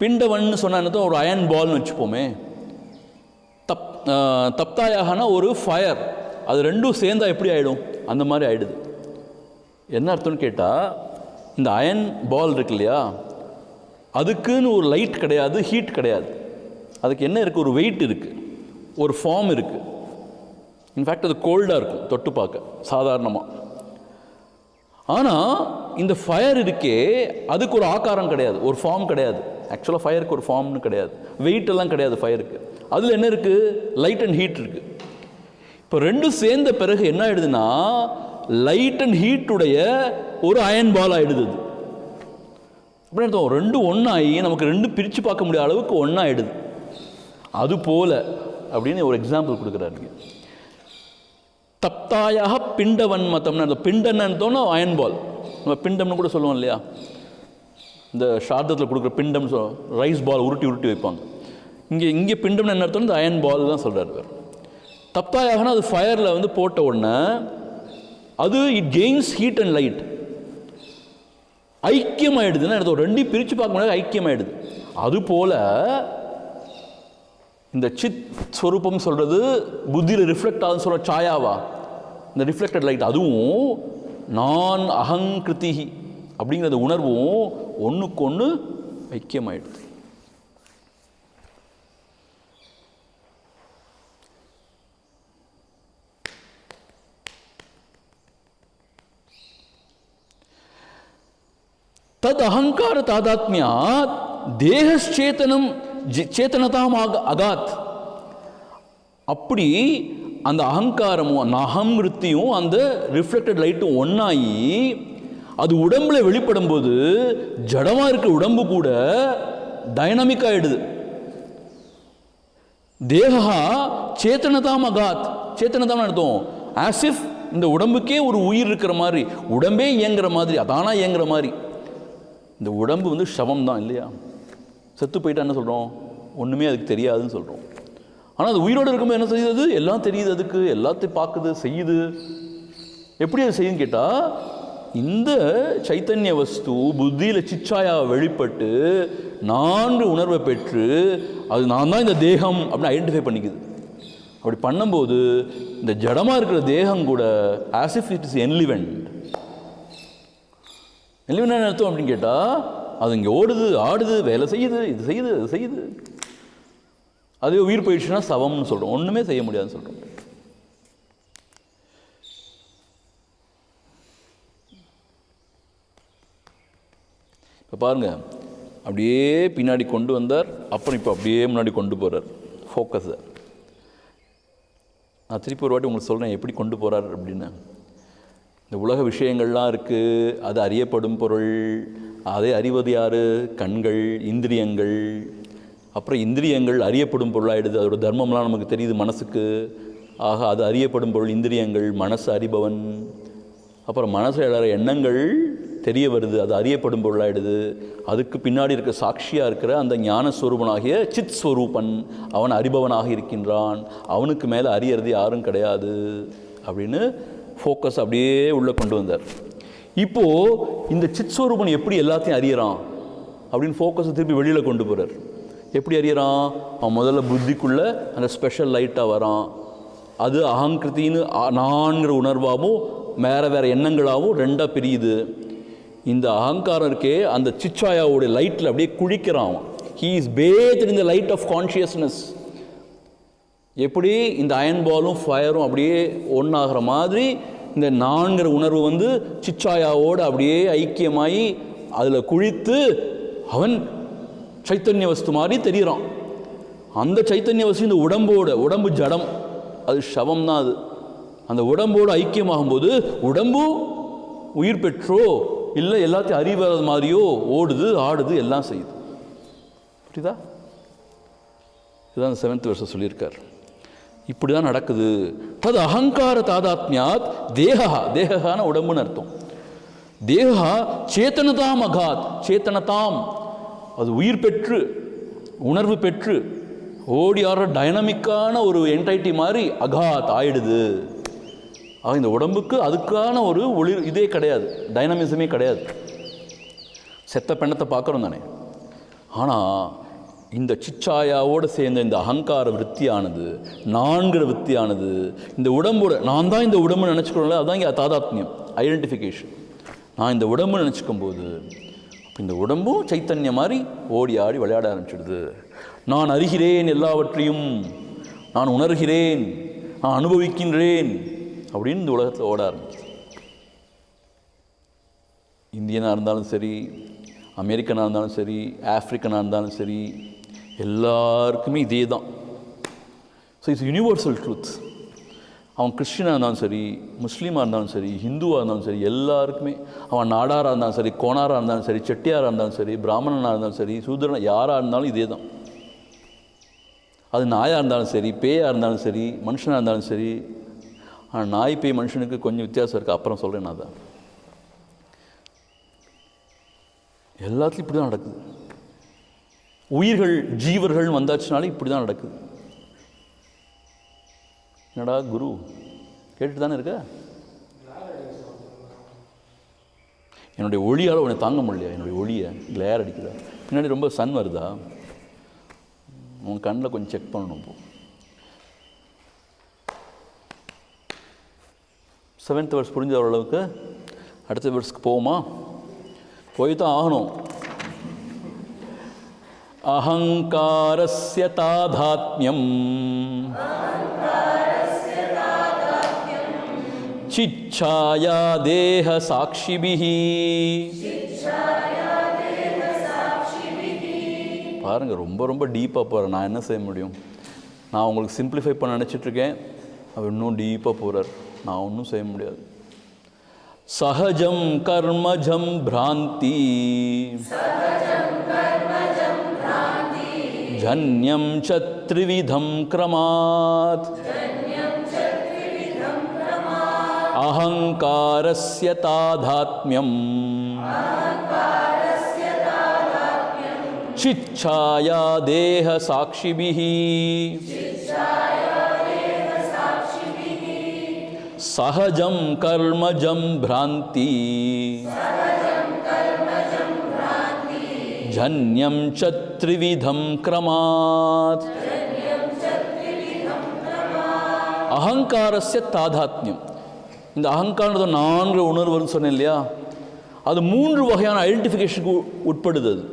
பிண்டவன்னு சொன்னா ஒரு அயன் பால்னு வச்சுப்போமே. தப்தாயகனா ஒரு ஃபயர், அது ரெண்டும் சேர்ந்தா எப்படி ஆகிடும், அந்த மாதிரி ஆகிடுது. என்ன அர்த்தம்னு கேட்டால், இந்த அயன் பால் இருக்கு இல்லையா, அதுக்குன்னு ஒரு லைட் கிடையாது, ஹீட் கிடையாது. அதுக்கு என்ன இருக்குது, ஒரு வெயிட் இருக்குது, ஒரு ஃபார்ம் இருக்குது. இன்ஃபேக்ட் அது கோல்டாக இருக்கும் தொட்டு பார்க்க சாதாரணமாக. ஆனால் இந்த ஃபயர் இருக்கே, அதுக்கு ஒரு ஆக்காரம் கிடையாது, ஒரு ஃபார்ம் கிடையாது. ஆக்சுவலாக ஃபயருக்கு ஒரு ஃபார்ம்னு கிடையாது, வெயிட் எல்லாம் கிடையாது ஃபயருக்கு. அதில் என்ன இருக்குது, லைட் அண்ட் ஹீட் இருக்குது. இப்போ ரெண்டும் சேர்ந்த பிறகு என்ன ஆயிடுதுன்னா, லைட் அண்ட் ஹீட்டுடைய ஒரு அயன் பால் ஆகிடுது. அப்படின்னு அர்த்தம், ரெண்டும் ஒன்றாகி நமக்கு ரெண்டும் பிரித்து பார்க்க முடியாத அளவுக்கு ஒன்றாயிடுது. அது போல அப்படின்னு ஒரு எக்ஸாம்பிள் கொடுக்குறாரு. தப்தாயாக பிண்டவன்மதம்னு, அந்த பிண்டன்னு அயன் பால், நம்ம பிண்டம்னு கூட சொல்லுவோம் இல்லையா, இந்த சார்த்தத்தில் கொடுக்குற பிண்டம் ரைஸ் பால் உருட்டி வைப்பாங்க. இங்கே பிண்டம்னு என்ன அர்த்தம், இந்த அயன் பால் தான் சொல்கிறார் வேறு. தப்தாயாகனா அது ஃபயரில் போட்ட உடனே அது it gains heat and light, ஐக்கியமாயிடுதுன்னா அர்த்தம். ரெண்டையும் பிரித்து பார்க்க முடியாது, ஐக்கியமாயிடுது. அதுபோல் இந்த சித் ஸ்வரூபம் சொல்கிறது புத்தியில் ரிஃப்ளெக்ட் ஆகுதுன்னு சொல்கிற சாயாவா, இந்த ரிஃப்ளெக்டட் லைட், அதுவும் நான் அகங்கிருதி அப்படிங்கிற உணர்வும் ஒன்றுக்கு ஒன்று ஐக்கியமாயிடுது. தத் அகங்கார தாதாத்மியாத் தேகச்சேதனம் சேத்தனதாம் அகாத். அப்படி அந்த அகங்காரமும் அகம் விருத்தியும் அந்த ரிஃப்ளெக்டட் லைட்டும் ஒன்றாகி அது உடம்புல வெளிப்படும் போது ஜடமாக இருக்கிற உடம்பு கூட டைனமிக் ஆகிடுது. தேகா சேத்தனதாம் அகாத். சேத்தனதாம் அர்த்தம் ஆஸ் இஃப் இந்த உடம்புக்கே ஒரு உயிர் இருக்கிற மாதிரி, உடம்பே இயங்குற மாதிரி, அதானா இயங்குற மாதிரி. இந்த உடம்பு சவம் தான் இல்லையா, செத்து போயிட்டா என்ன சொல்கிறோம், ஒன்றுமே அதுக்கு தெரியாதுன்னு சொல்கிறோம். ஆனால் அது உயிரோடு இருக்கும்போது என்ன செய்யுது, எல்லாம் தெரியுது, அதுக்கு எல்லாத்தையும் பார்க்குது, செய்யுது. எப்படி அது செய்யுன்னு கேட்டால், இந்த சைத்தன்ய வஸ்து புத்தியில் சிச்சாயா வெளிப்பட்டு நான்கு உணர்வை பெற்று அது நான் தான் இந்த தேகம் அப்படின்னு ஐடென்டிஃபை பண்ணிக்குது. அப்படி பண்ணும்போது இந்த ஜடமாக இருக்கிற தேகம் கூட ஆஸ் இஃப் இட் இஸ் என்லிவென்ட். என்லிவென்ட் என்ன அர்த்தம் அப்படின்னு கேட்டால், அது இங்கே ஓடுது, ஆடுது, வேலை செய்யுது, இது செய்யுது, அது செய்யுது. அதே உயிர் போயிடுச்சுன்னா சவம்னு சொல்கிறோம், ஒன்றுமே செய்ய முடியாதுன்னு சொல்கிறோம். இப்போ பாருங்கள், அப்படியே பின்னாடி கொண்டு வந்தார், அப்புறம் இப்போ அப்படியே முன்னாடி கொண்டு போகிறார் ஃபோக்கஸை. நான் திருப்பி ஒரு வாட்டி உங்களுக்கு சொல்கிறேன் எப்படி கொண்டு போகிறார் அப்படின்னு. இந்த உலக விஷயங்கள்லாம் இருக்குது, அது அறியப்படும் பொருள். அதை அறிவது யார், கண்கள், இந்திரியங்கள். அப்புறம் இந்திரியங்கள் அறியப்படும் பொருளாகிடுது, அதோட தர்மம்லாம் நமக்கு தெரியுது மனசுக்கு. ஆக அது அறியப்படும் பொருள் இந்திரியங்கள், மனசு அறிபவன். அப்புறம் மனசில் எல்லார எண்ணங்கள் தெரிய வருது, அது அறியப்படும் பொருளாகிடுது. அதுக்கு பின்னாடி இருக்க சாட்சியாக இருக்கிற அந்த ஞானஸ்வரூபனாகிய சித் ஸ்வரூபன், அவன் அறிபவனாக இருக்கின்றான். அவனுக்கு மேலே அறியறது யாரும் கிடையாது அப்படின்னு ஃபோக்கஸ் அப்படியே உள்ளே கொண்டு வந்தார். இப்போது இந்த சித் ஸ்வரூபன் எப்படி எல்லாத்தையும் அறியறான் அப்படின்னு ஃபோக்கஸை திருப்பி வெளியில் கொண்டு போகிறார். எப்படி அறியறான், அவன் முதல்ல புத்திக்குள்ளே அந்த ஸ்பெஷல் லைட்டாக வரான். அது அகங்கிருத்தின்னு நான்கிற உணர்வாகவும் வேறு எண்ணங்களாகவும் ரெண்டாக பிரியுது. இந்த அகங்காரம் இருக்கே, அந்த சிச்சாயாவுடைய லைட்டில் அப்படியே குளிக்கிறான். He is bathed in the light of consciousness. எப்படி இந்த அயன் பாலும் ஃபயரும் அப்படியே ஒன்றாகிற மாதிரி இந்த நான்கிற உணர்வு சிச்சாயாவோடு அப்படியே ஐக்கியமாகி அதில் குளித்து அவன் சைத்தன்ய வஸ்து மாதிரி தெரிகிறான். அந்த சைத்தன்ய வஸ்து இந்த உடம்பு ஜடம், அது ஷவம் தான். அது அந்த உடம்போடு ஐக்கியமாகும்போது உடம்பு உயிர் பெற்றோ இல்லை எல்லாத்தையும் அறிவாத மாதிரியோ ஓடுது, ஆடுது, எல்லாம் செய்யுது. புரியுதா? இதுதான் 7th verse சொல்லியிருக்கார். இப்படி தான் நடக்குது. தது அகங்கார தாதாத்மியாத் தேகா, தேகான உடம்புன்னு அர்த்தம். தேகா சேத்தனதாம் அகாத், சேத்தனதாம் அது உயிர் பெற்று உணர்வு பெற்று ஓடி ஆடுற டைனமிக்கான ஒரு என்டைட்டி மாதிரி அகாத் ஆயிடுது. இந்த உடம்புக்கு அதுக்கான ஒரு இதே கிடையாது, டைனமிசமே கிடையாது. செத்த பெண்ணத்தை பார்க்குறோம் தானே. ஆனால் இந்த சிச்சாயாவோடு சேர்ந்த இந்த அகங்கார விற்த்தியானது, நான்கிற விற்த்தியானது, இந்த உடம்போட நான் தான் இந்த உடம்பு நினச்சிக்கிறோம்ல, அதுதான் இங்கே தாதாத்மியம், ஐடென்டிஃபிகேஷன். நான் இந்த உடம்பு நினச்சிக்கும் போது இந்த உடம்பும் சைத்தன்யம் மாதிரி ஓடி ஆடி விளையாட ஆரம்பிச்சிடுது. நான் அறிகிறேன் எல்லாவற்றையும், நான் உணர்கிறேன், நான் அனுபவிக்கின்றேன் அப்படின்னு இந்த உலகத்தில் ஓட ஆரம்பிச்சு. இந்தியனாக இருந்தாலும் சரி, அமெரிக்கனாக இருந்தாலும் சரி, ஆஃப்ரிக்கனாக இருந்தாலும் சரி, எல்லாருக்குமே இதே தான். So it's universal truth. அவன் கிறிஸ்டினாக இருந்தாலும் சரி, முஸ்லீமாக இருந்தாலும் சரி, ஹிந்துவாக இருந்தாலும் சரி, எல்லாருக்குமே, அவன் நாடாராக இருந்தாலும் சரி, கோணாராக இருந்தாலும் சரி, செட்டியாராக இருந்தாலும் சரி, பிராமணனாக இருந்தாலும் சரி, சூத்திரனா யாராக இருந்தாலும் இதே தான். அது நாயாக இருந்தாலும் சரி, பேயாக இருந்தாலும் சரி, மனுஷனாக இருந்தாலும் சரி. ஆனால் நாய் பேய் மனுஷனுக்கு கொஞ்சம் வித்தியாசம் இருக்குது, அப்புறம் சொல்கிறேன். நான் தான் எல்லாத்துலையும் இப்படி தான் நடக்குது. உயிர்கள் ஜீவர்கள் வந்தாச்சுனாலே இப்படி தான் நடக்குது. என்னடா குரு கேட்டுட்டு தானே இருக்க? என்னுடைய ஒளியால் உன்னை தாங்க முடியலையா? என்னுடைய ஒளியை கிளேர் அடிக்குதா? பின்னாடி ரொம்ப சன் வருதா? உன் கண்ணில் கொஞ்சம் செக் பண்ணணும். இப்போ 7th verse புரிஞ்ச ஓரளவுக்கு. அடுத்த வெர்ஸ்க்கு போவோமா? போய் தான் ஆகணும். அஹங்காரஸ்ய தாதாத்ம்யம் சிச்சாயா தேஹ சாட்சிபிஹி. பாருங்க, ரொம்ப ரொம்ப டீப்பாக போகிறேன். நான் என்ன செய்ய முடியும்? நான் உங்களுக்கு சிம்பிளிஃபை பண்ண நினச்சிட்ருக்கேன், அவர் இன்னும் டீப்பாக போகிறார். நான் ஒன்றும் செய்ய முடியாது. சஹஜம் கர்மஜம் பிராந்தி ஜன்யம் சத்ரிவிதம் க்ரமாத் அஹங்காரஸ்ய தாதாத்ம்யம் சிச்சாயா தேஹ சாட்சிபிஹி சஹஜம் கர்மஜம் பிராந்தி ஜன்யம் சத்ரிவிதம் க்ரமாத். அஹங்காரஸ்ய தாதாத்ம்யம். இந்த அகங்காரத்தை 4 உணர்வுன்னு சொன்னேன் இல்லையா? அது 3 வகையான ஐடென்டிஃபிகேஷனுக்கு உட்படுது. அது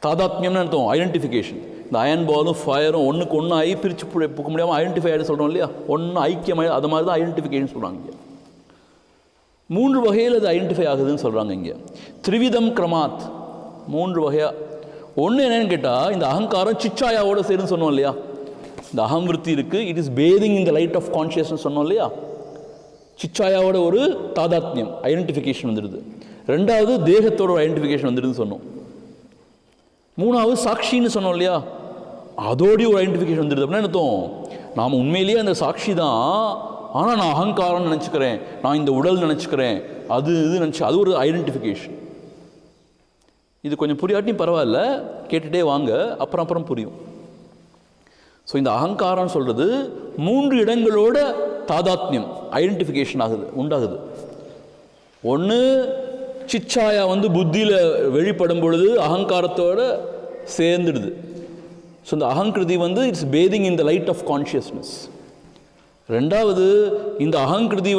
தாதாத்மியம்னு அர்த்தம் ஐடென்டிஃபிகேஷன். இந்த அயன் பாலும் ஃபயரும் ஒன்றுக்கு ஒன்று ஆகி பிரித்து போக முடியாமல் ஐடென்டிஃபை ஆகிட சொல்கிறோம் இல்லையா? ஒன்று ஐக்கியமாக, அது மாதிரி தான் ஐடென்டிஃபிகேஷன் சொல்கிறாங்க. இங்கே 3 வகையில் அது ஐடென்டிஃபை ஆகுதுன்னு சொல்கிறாங்க. இங்கே த்ரிவிதம் கிரமாத், 3 வகையாக. ஒன்று என்னென்னு கேட்டால், இந்த அகங்காரம் சிச்சாயாவோட சேருன்னு சொன்னோம் இல்லையா? இந்த அகம்விருத்தி இருக்குது, it is bathing in the light of consciousness சொன்னோம் இல்லையா? சிச்சாயாவோட ஒரு தாதாத்மியம் ஐடென்டிஃபிகேஷன் வந்துடுது. 2வது தேகத்தோட ஒரு ஐடென்டிஃபிகேஷன் வந்துடுதுன்னு சொன்னோம். 3வது சாட்சின்னு சொன்னோம் இல்லையா? அதோடைய ஒரு ஐடென்டிஃபிகேஷன் வந்துடுது. அப்படின்னா அர்த்தம், நாம் உண்மையிலேயே அந்த சாட்சி தான், ஆனால் நான் அகங்காரம்னு நினச்சிக்கிறேன், நான் இந்த உடல் நினச்சிக்கிறேன், அது இது நினச்சி, அது ஒரு ஐடென்டிஃபிகேஷன். இது கொஞ்சம் புரியாட்டியும் பரவாயில்ல, கேட்டுகிட்டே வாங்க, அப்புறம் புரியும். ஸோ இந்த அகங்காரம் சொல்கிறது 3 இடங்களோட தாதாத்மியம் ஐடென்டிஃபிகேஷன் உண்டாகுது. ஒன்று, சிச்சாயா புத்தியில் வெளிப்படும் பொழுது அகங்காரத்தோட சேர்ந்துடுது. ஸோ இந்த அகங்கிருதி it's bathing in the light of consciousness. 2வது, இந்த அகங்கிருதி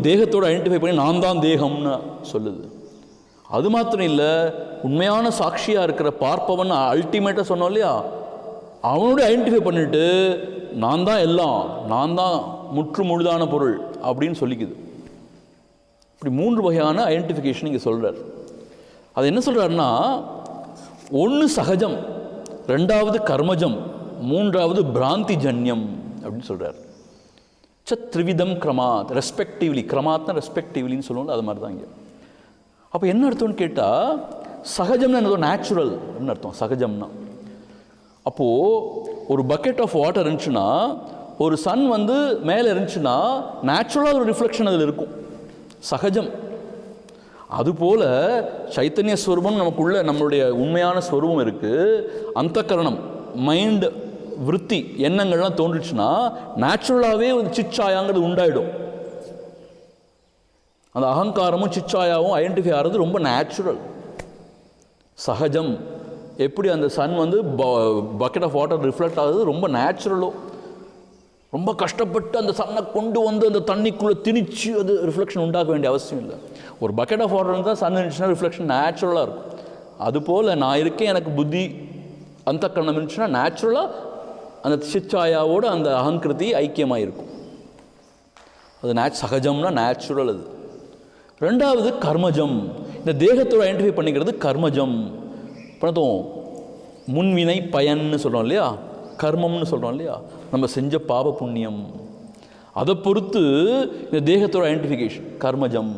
தேகத்தோடு ஐடென்டிஃபை பண்ணி நான் தான் தேகம்னு சொல்லுது. அது மாத்திரம் இல்லை, உண்மையான சாட்சியாக இருக்கிற பார்ப்பவன் அல்டிமேட்டாக சொன்னோம் இல்லையா, அவனோட ஐடென்டிஃபை பண்ணிட்டு நான் தான் எல்லாம், நான் தான் முற்று முழுதான பொருள் அப்படின்னு சொல்லிக்குது. இப்படி 3 வகையான ஐடென்டிஃபிகேஷன் இங்கே சொல்கிறார். அது என்ன சொல்கிறாருன்னா, 1 சகஜம், 2வது கர்மஜம், 3வது பிராந்தி ஜன்யம் அப்படின்னு சொல்கிறார். த்ரிவிதம் கிரமாத், ரெஸ்பெக்டிவ்லி. கிரமாத்னா ரெஸ்பெக்டிவ்லின்னு சொல்லுவோம்ல, அது மாதிரி தான் இங்கே. அப்போ என்ன அர்த்தம்னு கேட்டால், சகஜம்னு என்ன, நேச்சுரல் அப்படின்னு அர்த்தம். சகஜம்னா அப்போது ஒரு பக்கெட் ஆஃப் வாட்டர் இருந்துச்சுன்னா, ஒரு சன் வந்து மேலே இருந்துச்சுன்னா நேச்சுரலாக ஒரு ரிஃப்ளெக்ஷன் அதில் இருக்கும், சகஜம். அதுபோல் சைத்தன்ய ஸ்வரூபம் நமக்குள்ள நம்மளுடைய உண்மையான ஸ்வரூபம் இருக்குது. அந்த கரணம் மைண்ட் விருத்தி எண்ணங்கள்லாம் தோன்றுச்சுன்னா நேச்சுரலாகவே ஒரு சிச்சாயாங்கிறது உண்டாயிடும். அந்த அகங்காரமும் சிச்சாயாவும் ஐடென்டிஃபை ஆகிறது ரொம்ப நேச்சுரல், சகஜம். எப்படி அந்த சன் வந்து பக்கெட் ஆஃப் வாட்டர் ரிஃப்ளெக்ட் ஆகுது ரொம்ப நேச்சுரலோ, ரொம்ப கஷ்டப்பட்டு அந்த சன்னை கொண்டு வந்து அந்த தண்ணிக்குள்ளே திணிச்சு அது ரிஃப்ளெக்ஷன் உண்டாக்க வேண்டிய அவசியம் இல்லை. ஒரு பக்கெட் ஆஃப் வாட்டர் இருந்தால் சன் இருந்துச்சுன்னா ரிஃப்ளெக்ஷன் நேச்சுரலாக இருக்கும். அதுபோல் நான் இருக்கேன், எனக்கு புத்தி அந்த கண்ணம் இருந்துச்சுன்னா நேச்சுரலாக அந்த சிச்சாயாவோடு அந்த அகங்கிருதி ஐக்கியமாக இருக்கும். அது சகஜம்னா நேச்சுரல். அது ரெண்டாவது கர்மஜம். இந்த தேகத்தோடு ஐடென்டிஃபை பண்ணிக்கிறது கர்மஜம். பார்த்தோம், முன்வினை பயன்னு சொல்கிறோம் இல்லையா, கர்மம்னு சொல்கிறோம் இல்லையா, நம்ம செஞ்ச பாப புண்ணியம், அதை பொறுத்து இந்த தேகத்தோட ஐடென்டிஃபிகேஷன் கர்மஜம்.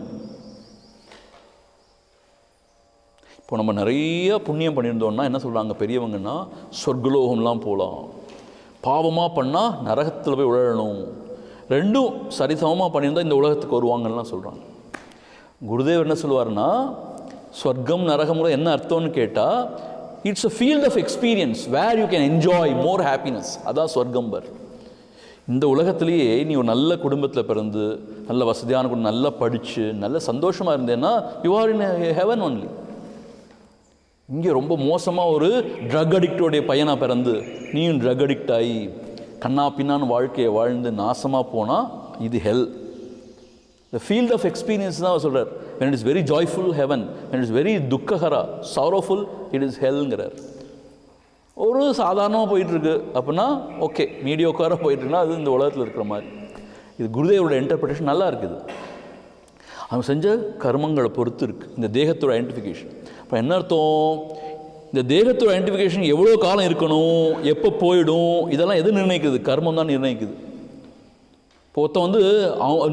இப்போ நம்ம நிறைய புண்ணியம் பண்ணியிருந்தோம்னா என்ன சொல்கிறாங்க பெரியவங்கன்னா, சொர்க்கலோகம்லாம் போகலாம். பாவமாக பண்ணால் நரகத்தில் போய் விழணும். ரெண்டும் சரிசமமாக பண்ணியிருந்தால் இந்த உலகத்துக்கு வருவாங்கலாம் சொல்கிறாங்க. குருதேவர் என்ன சொல்லுவார்னா, ஸ்வர்க்கம் நரகம்ல என்ன அர்த்தம்னு கேட்டால், it's a field of experience where you can enjoy more happiness. அதான் ஸ்வர்க்கம்பர். இந்த உலகத்திலேயே நீ ஒரு நல்ல குடும்பத்தில் பிறந்து நல்ல வசதியான குடும்பம், நல்லா படித்து நல்ல சந்தோஷமாக இருந்தேன்னா you are in heaven only. இங்கே ரொம்ப மோசமாக ஒரு ட்ரக் அடிக்டோடைய பையனாக பிறந்து நீயும் ட்ரக் அடிக்ட் ஆகி கண்ணா பின்னான்னு வாழ்க்கையை வாழ்ந்து நாசமாக போனால் இது ஹெல். The field of experience தான் அவர் சொல்கிறார். when it is very joyful heaven, when it is very dukkahara sorrowful it is hellங்கிறார். ஒரு சாதாரணமாக போயிட்டுருக்கு அப்படின்னா ஓகே, மீடியோக்காராக போயிட்டுருக்குன்னா அது இந்த உலகத்தில் இருக்கிற மாதிரி. இது குருதேவரோட இன்டர்பிரேஷன் நல்லா இருக்குது. அவங்க செஞ்ச கர்மங்களை பொறுத்து இருக்குது இந்த தேகத்தோட ஐடென்டிஃபிகேஷன். இப்போ என்ன அர்த்தம், இந்த தேகத்தோட ஐடென்டிஃபிகேஷன் எவ்வளோ காலம் இருக்கணும், எப்போ போயிடும், இதெல்லாம் எது நிர்ணயிக்குது? கர்மம் தான் நிர்ணயிக்குது. இப்போ ஒருத்தன் வந்து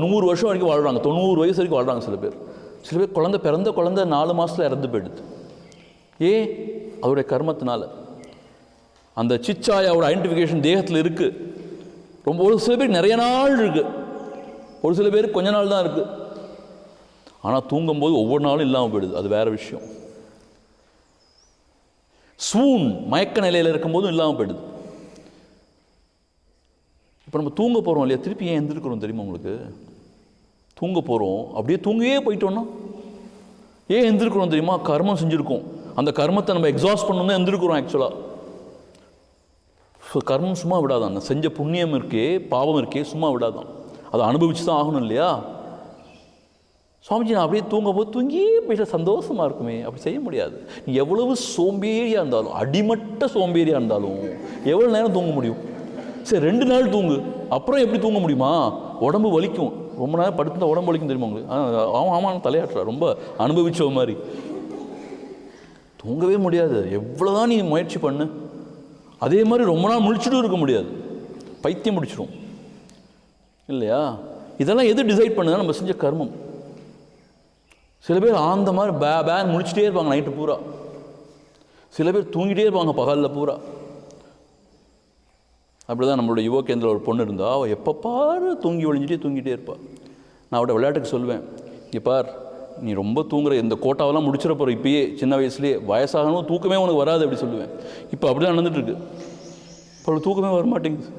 100 வருஷம் வரைக்கும் வாழ்கிறாங்க, 90 வயசு வரைக்கும் வாழ்கிறாங்க. சில பேர் பிறந்த குழந்தை 4 மாதத்தில் இறந்து போயிடுது. ஏன்? அவருடைய கர்மத்தினால. அந்த சிச்சாயாவோட ஐடென்டிஃபிகேஷன் தேகத்தில் இருக்குது. ஒரு சில பேர் நிறைய நாள் இருக்குது, ஒரு சில பேர் கொஞ்ச நாள் தான் இருக்குது. ஆனால் தூங்கும்போது ஒவ்வொரு நாளும் இல்லாமல் போயிடுது, அது வேறு விஷயம். ஸ்வூன் மயக்க நிலையில் இருக்கும்போதும் இல்லாமல் போயிடுது. இப்போ நம்ம தூங்க போகிறோம் இல்லையா, திருப்பி ஏன் எந்திருக்கிறோம் தெரியுமா உங்களுக்கு? தூங்க போகிறோம், அப்படியே தூங்கியே போயிட்டோன்னா ஏன் எந்திருக்கிறோம் தெரியுமா? கர்மம் செஞ்சுருக்கோம், அந்த கர்மத்தை நம்ம எக்ஸாஸ்ட் பண்ணணும் தான் எந்திருக்கிறோம் ஆக்சுவலாக. ஸோ கர்மம் சும்மா விடாதான், செஞ்ச புண்ணியம் இருக்கே பாவம் இருக்கே சும்மா விடாதான், அதை அனுபவிச்சு தான் ஆகணும் இல்லையா? சுவாமிஜி நான் அப்படியே தூங்கும்போது தூங்கியே போயிட்ட சந்தோஷமாக இருக்குமே, அப்படி செய்ய முடியாது. நீ எவ்வளவு சோம்பேறியாக இருந்தாலும், அடிமட்ட சோம்பேறியாக இருந்தாலும் எவ்வளோ நேரம் தூங்க முடியும்? சரி 2 நாள் தூங்கு, அப்புறம் எப்படி தூங்க முடியுமா? உடம்பு வலிக்கும், ரொம்ப நேரம் படுத்துருந்தா உடம்பு வலிக்கும் தெரியுமா உங்களுக்கு? ஆமாம் தலையாட்டுறா, ரொம்ப அனுபவிச்ச மாதிரி. தூங்கவே முடியாது, எவ்வளோதான் நீ முயற்சி பண்ணு. அதே மாதிரி ரொம்ப நாள் முழிச்சுட்டும் இருக்க முடியாது, பைத்தியம் முடிச்சிடும் இல்லையா? இதெல்லாம் எது டிசைட் பண்ணுதுன்னா நம்ம செஞ்ச கர்மம். சில பேர் அந்த மாதிரி பேன் முடிச்சுட்டே இருப்பாங்க நைட்டு பூரா, சில பேர் தூங்கிட்டே இருப்பாங்க பகலில் பூரா. அப்படி தான் நம்மளோட யுவ கேந்திர ஒரு பொண்ணு இருந்தால் அவள் எப்போ பாரு தூங்கிட்டே இருப்பாள். நான் அவட விளையாட்டுக்கு சொல்லுவேன், இங்கே பார் நீ ரொம்ப தூங்குற, இந்த கோட்டாவெல்லாம் முடிச்சிட போகிற இப்பயே சின்ன வயசுலேயே, வயசாகணும் தூக்கமே உனக்கு வராது அப்படி சொல்லுவேன். இப்போ அப்படி தான் நடந்துட்டுருக்கு. இப்போ அவளுக்கு தூக்கமே வர மாட்டேங்குது.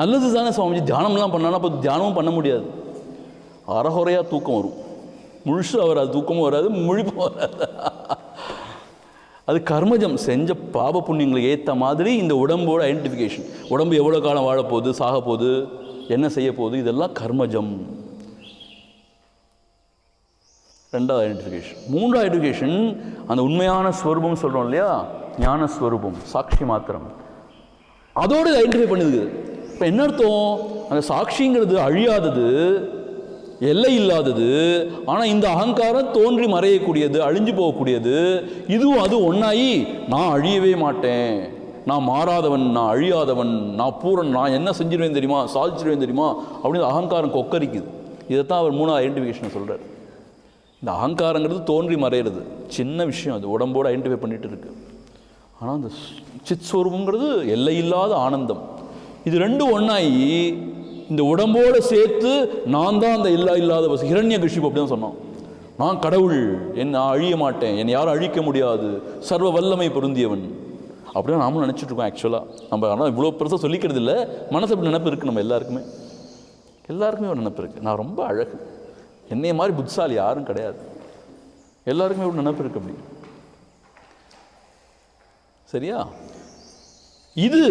நல்லது தானே சுவாமிஜி, தியானம்லாம் பண்ணானா அப்போ தியானமும் பண்ண முடியாது, அறகுறையாக தூக்கம் வரும், முழுசாக வராது, தூக்கமும் வராது, முழிப்பும் வராது. அது கர்மஜம், செஞ்ச பாப புண்ணியங்களுக்கு ஏற்ற மாதிரி இந்த உடம்போட ஐடென்டிஃபிகேஷன். உடம்பு எவ்வளோ காலம் வாழப்போகுது, சாக போகுது, என்ன செய்ய போகுது, இதெல்லாம் கர்மஜம். 2வது ஐடென்டிஃபிகேஷன். 3வது ஐடென்டிஃபிகேஷன் அந்த உண்மையான ஸ்வரூபம் சொல்கிறோம் இல்லையா, ஞான ஸ்வரூபம், சாட்சி மாத்திரம், அதோடு ஐடென்டிஃபை பண்ணுது. இப்போ என்ன அர்த்தம், அந்த சாட்சிங்கிறது அழியாதது, எல்லை இல்லாதது. ஆனால் இந்த அகங்காரம் தோன்றி மறையக்கூடியது, அழிஞ்சு போகக்கூடியது. இதுவும் அது ஒன்றாயி நான் அழியவே மாட்டேன், நான் மாறாதவன், நான் அழியாதவன், நான் பூரன், நான் என்ன செஞ்சிருவேன் தெரியுமா, சாதிச்சிருவேன் தெரியுமா அப்படின்னு அகங்காரம் கொக்கரிக்குது. இதைத்தான் அவர் 3வது ஐடென்டிஃபிகேஷன் சொல்கிறார். இந்த அகங்காரங்கிறது தோன்றி மறையிறது சின்ன விஷயம், அது உடம்போடு ஐடென்டிஃபை பண்ணிட்டு இருக்கு. ஆனால் அந்த சித் ஸ்வரூபங்கிறது எல்லையில்லாத ஆனந்தம். இது ரெண்டும் ஒன்றாகி இந்த உடம்போடு சேர்த்து நான் தான் அந்த இல்லாத வசதி. ஹிரண்யகசிபு அப்படி தான் சொன்னான், நான் கடவுள், நான் அழிய மாட்டேன், என்னை யாரும் அழிக்க முடியாது, சர்வ வல்லமை பொருந்தியவன். அப்படிதான் நாமளும் நினச்சிட்டு இருக்கோம் ஆக்சுவலாக. நம்ம ஆனால் இவ்வளோ பெருசாக சொல்லிக்கிறது இல்லை, மனசு அப்படி நினைப்பு இருக்குது. நம்ம எல்லாருக்குமே ஒரு நினைப்பு இருக்குது, நான் ரொம்ப அழகு, என்னைய மாதிரி புத்திசாலி யாரும் கிடையாது, எல்லாருக்குமே ஒரு நினைப்பு இருக்குது அப்படி. சரியா? இது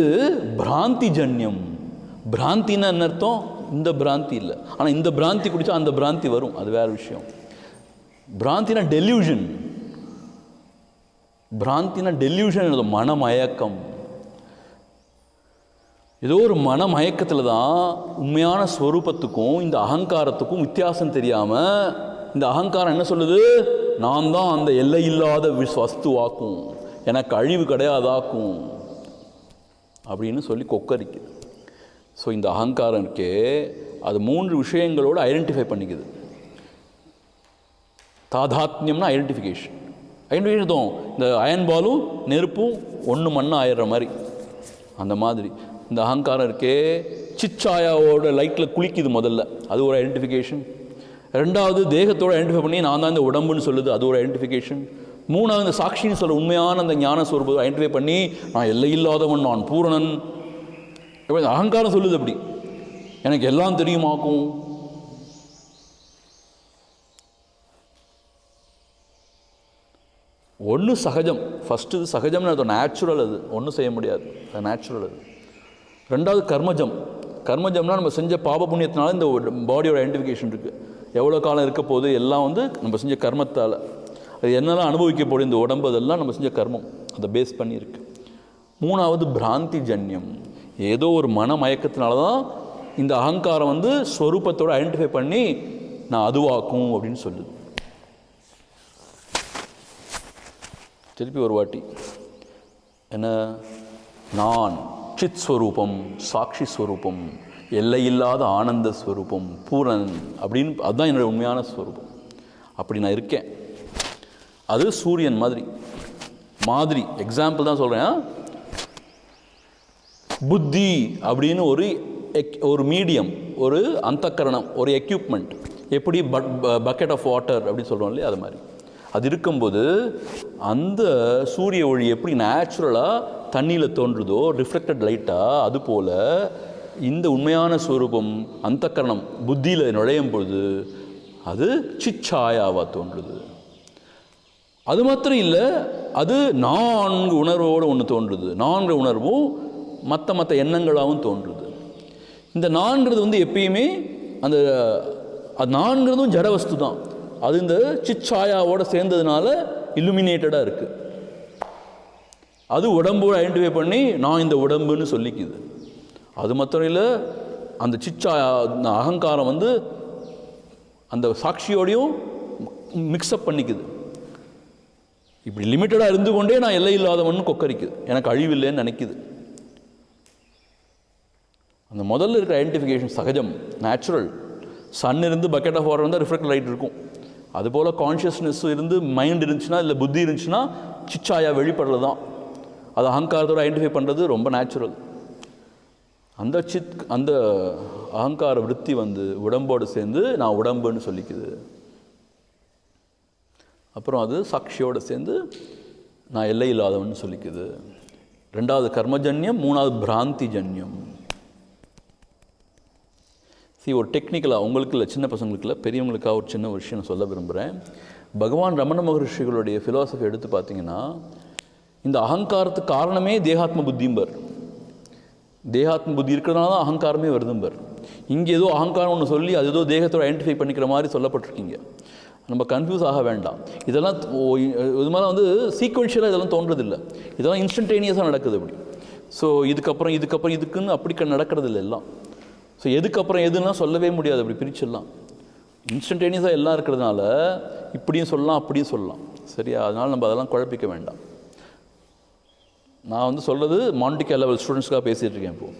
பிராந்தி ஜன்யம். பிராந்தின்னா என்ன அர்த்தம்? இந்த பிராந்தி இல்லை, ஆனால் இந்த பிராந்தி குடித்தா அந்த பிராந்தி வரும், அது வேறு விஷயம். பிராந்தினா டெல்யூஷன். பிராந்தினா டெல்யூஷன், மனமயக்கம். ஏதோ ஒரு மனமயக்கத்தில் தான் உண்மையான ஸ்வரூபத்துக்கும் இந்த அகங்காரத்துக்கும் வித்தியாசம் தெரியாமல் இந்த அகங்காரம் என்ன சொல்லுது? நான் தான் அந்த எல்லையில்லாத வஸ்துவாக்கும், எனக்கு அழிவு கிடையாதாக்கும் அப்படின்னு சொல்லி கொக்கரிக்குது. ஸோ இந்த அகங்காரம் இருக்கே, அது 3 விஷயங்களோடு ஐடென்டிஃபை பண்ணிக்குது. தாதாத்மியம்னா ஐடென்டிஃபிகேஷன். ஐடென்டிஃபிகேஷன் இந்த அயன் பாலும் நெருப்பும் ஒன்று மண்ணாக ஆயிடுற மாதிரி, அந்த மாதிரி இந்த அகங்காரம் இருக்கே சிச்சாயாவோட லைட்டில் குளிக்குது முதல்ல, அது ஒரு ஐடென்டிஃபிகேஷன். ரெண்டாவது தேகத்தோடு ஐடென்டிஃபை பண்ணி நான் தான் இந்த உடம்புன்னு சொல்லுது, அது ஒரு ஐடென்டிஃபிகேஷன். மூணாவது இந்த சாட்சின்னு சொல்கிற உண்மையான அந்த ஞான ஸ்வரூபத்தை ஐடென்டிஃபை பண்ணி நான் எல்லையில்லாதவன், நான் பூரணன். அகங்காரம் சொல்லுது அப்படி, எனக்கு எல்லாம் தெரியுமாக்கும். ஒன்று சகஜம், ஃபஸ்ட்டு இது சகஜம்னு அது நேச்சுரல், அது ஒன்றும் செய்ய முடியாது, அது நேச்சுரல். அது ரெண்டாவது கர்மஜம். கர்மஜம்னா நம்ம செஞ்ச பாப புண்ணியத்தினால இந்த பாடியோட ஐடென்டிஃபிகேஷன் இருக்குது, எவ்வளோ காலம் இருக்க போகுது எல்லாம் நம்ம செஞ்ச கர்மத்தால். அது என்னெல்லாம் அனுபவிக்க போகுது இந்த உடம்பு, அதெல்லாம் நம்ம செஞ்ச கர்மம், அதை பேஸ் பண்ணி இருக்கு. மூணாவது பிராந்தி ஜன்யம். ஏதோ ஒரு மன மயக்கத்தினால தான் இந்த அகங்காரம் ஸ்வரூபத்தோடு ஐடென்டிஃபை பண்ணி நான் அதுவாக்கும் அப்படின்னு சொல்லுது. திருப்பி ஒரு வாட்டி என்ன? நான் சித் ஸ்வரூபம், சாட்சி ஸ்வரூபம், எல்லையில்லாத ஆனந்த ஸ்வரூபம், பூரணன் அப்படின்னு, அதுதான் என்னுடைய உண்மையான ஸ்வரூபம். அப்படி நான் இருக்கேன். அது சூரியன் மாதிரி எக்ஸாம்பிள் தான் சொல்கிறேன். புத்தி அப்படின்னு ஒரு மீடியம், ஒரு அந்தக்கரணம், ஒரு எக்யூப்மெண்ட். எப்படி பக்கெட் ஆஃப் வாட்டர் அப்படின்னு சொல்கிறோம் இல்லையா, அது மாதிரி அது இருக்கும்போது அந்த சூரிய ஒளி எப்படி நேச்சுரலாக தண்ணியில் தோன்றுதோ ரிஃப்ளெக்டட் லைட்டாக, அதுபோல் இந்த உண்மையான ஸ்வரூபம் அந்தக்கரணம் புத்தியில் நுழையும் பொழுது அது சிச்சாயாவாக தோன்றுது. அது மாத்திரம் இல்லை, அது 4 உணர்வோடு ஒன்று தோன்றுது. 4 உணர்வும் மற்ற எண்ணங்களாகவும் தோன்றுது. இந்த 4ங்கிறது எப்பயுமே அது 4ங்கிறதும் ஜடவஸ்து தான். அது இந்த சிச்சாயாவோடு சேர்ந்ததுனால இல்லுமினேட்டடாக இருக்குது. அது உடம்போடு ஐடென்டிஃபை பண்ணி நான் இந்த உடம்புன்னு சொல்லிக்குது. அது மாத்திரம் இல்லை, அந்த சிச்சாயா அகங்காரம் அந்த சாட்சியோடையும் மிக்ஸ்அப் பண்ணிக்குது. இப்படி லிமிட்டடாக இருந்து கொண்டே நான் எல்லை இல்லாதவன்னு கொக்கரிக்குது, எனக்கு அழிவில்லைன்னு நினைக்குது. அந்த முதல்ல இருக்கிற ஐடென்டிஃபிகேஷன் சகஜம், நேச்சுரல். சன் இருந்து பக்கெட் ஆஃப் வாட்டர் இருந்தால் ரிஃப்ளெக்ட் லைட் இருக்கும். அதுபோல் கான்ஷியஸ்னஸ் இருந்து மைண்ட் இருந்துச்சுன்னா, இல்லை புத்தி இருந்துச்சுன்னா சிச்சாயா வெளிப்படுறது தான். அது அகங்காரத்தோடு ஐடென்டிஃபை பண்ணுறது ரொம்ப நேச்சுரல். அந்த அகங்கார விருத்தி உடம்போடு சேர்ந்து நான் உடம்புன்னு சொல்லிக்குது. அப்புறம் அது சாட்சியோடு சேர்ந்து நான் எல்லை இல்லாதவன்னு சொல்லிக்குது. ரெண்டாவது கர்மஜன்யம், மூணாவது பிராந்தி ஜன்யம். ஒரு டெக்னிக்கலாக உங்களுக்கு இல்லை, சின்ன பசங்களுக்கு இல்லை, பெரியவங்களுக்காக ஒரு சின்ன விஷயம் சொல்ல விரும்புகிறேன். பகவான் ரமண மகர்ஷிகளுடைய ஃபிலாசபி எடுத்து பார்த்தீங்கன்னா, இந்த அகங்காரத்துக்கு காரணமே தேகாத்ம புத்திம்பர். தேகாத்ம புத்தி இருக்கிறதுனால தான் அகங்காரமே வருதும்பர். இங்கே ஏதோ அகங்காரம் ஒன்று சொல்லி அது ஏதோ தேகத்தோடு ஐடென்டிஃபை பண்ணிக்கிற மாதிரி சொல்லப்பட்டிருக்கீங்க. நம்ம கன்ஃபியூஸ் ஆக வேண்டாம். இதெல்லாம் இது மாதிரி சீக்வென்ஷியலாக இதெல்லாம் தோன்றதில்லை, இதெல்லாம் இன்ஸ்டன்டேனியஸாக நடக்குது அப்படி. ஸோ இதுக்கப்புறம் இதுக்குன்னு அப்படி நடக்கிறது இல்லை எல்லாம். ஸோ எதுக்கப்புறம் எதுன்னா சொல்லவே முடியாது, அப்படி பிரிச்சிடலாம். இன்ஸ்டன்டேனியஸாக எல்லாம் இருக்கிறதுனால இப்படியும் சொல்லலாம் அப்படியும் சொல்லலாம். சரியா? அதனால் நம்ம அதெல்லாம் குழப்பிக்க வேண்டாம். நான் சொல்கிறது மாண்டிகா லெவல் ஸ்டூடெண்ட்ஸ்க்காக பேசிகிட்டு இருக்கேன். இப்போது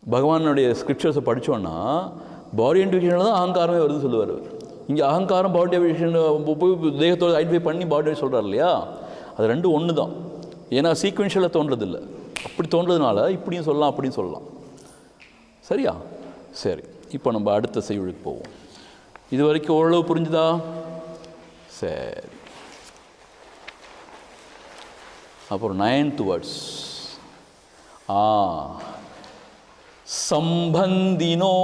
பகவானுடைய ஸ்கிரிப்சர்ஸை படித்தோன்னா பாடி ஐடென்டிஃபிகேஷனில் தான் அகங்காரமே வருதுன்னு சொல்லுவார் அவர். இங்கே அகங்காரம் பாடி ஐடென்டிஃபிகேஷன் போய் தேகத்தோடு ஐடென்டிஃபை பண்ணி பாடி சொல்கிறார் இல்லையா, அது ரெண்டும் ஒன்று தான். ஏன்னா சீக்வென்ஷியலாக தோன்றதில்லை. அப்படி தோன்றதுனால இப்படியும் சொல்லலாம் அப்படியும் சொல்லலாம். சரியா? சரி, இப்போ நம்ம அடுத்த செய்யுளுக்கு போவோம். இது வரைக்கும் ஓரளவு புரிஞ்சுதா? சரி, அப்புறம் 9th words. சம்பந்தினோ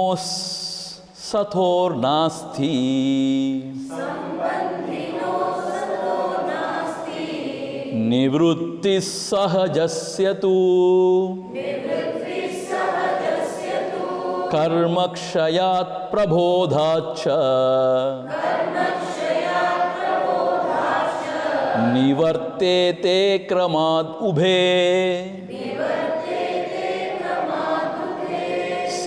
சதோர் நாஸ்தி நிவృత్తి சஹஜஸ்ய தூ கர்மக்ஷயாத் பிரபோதாச்ச நிவர்த்தேதே க்ரமாத் உபே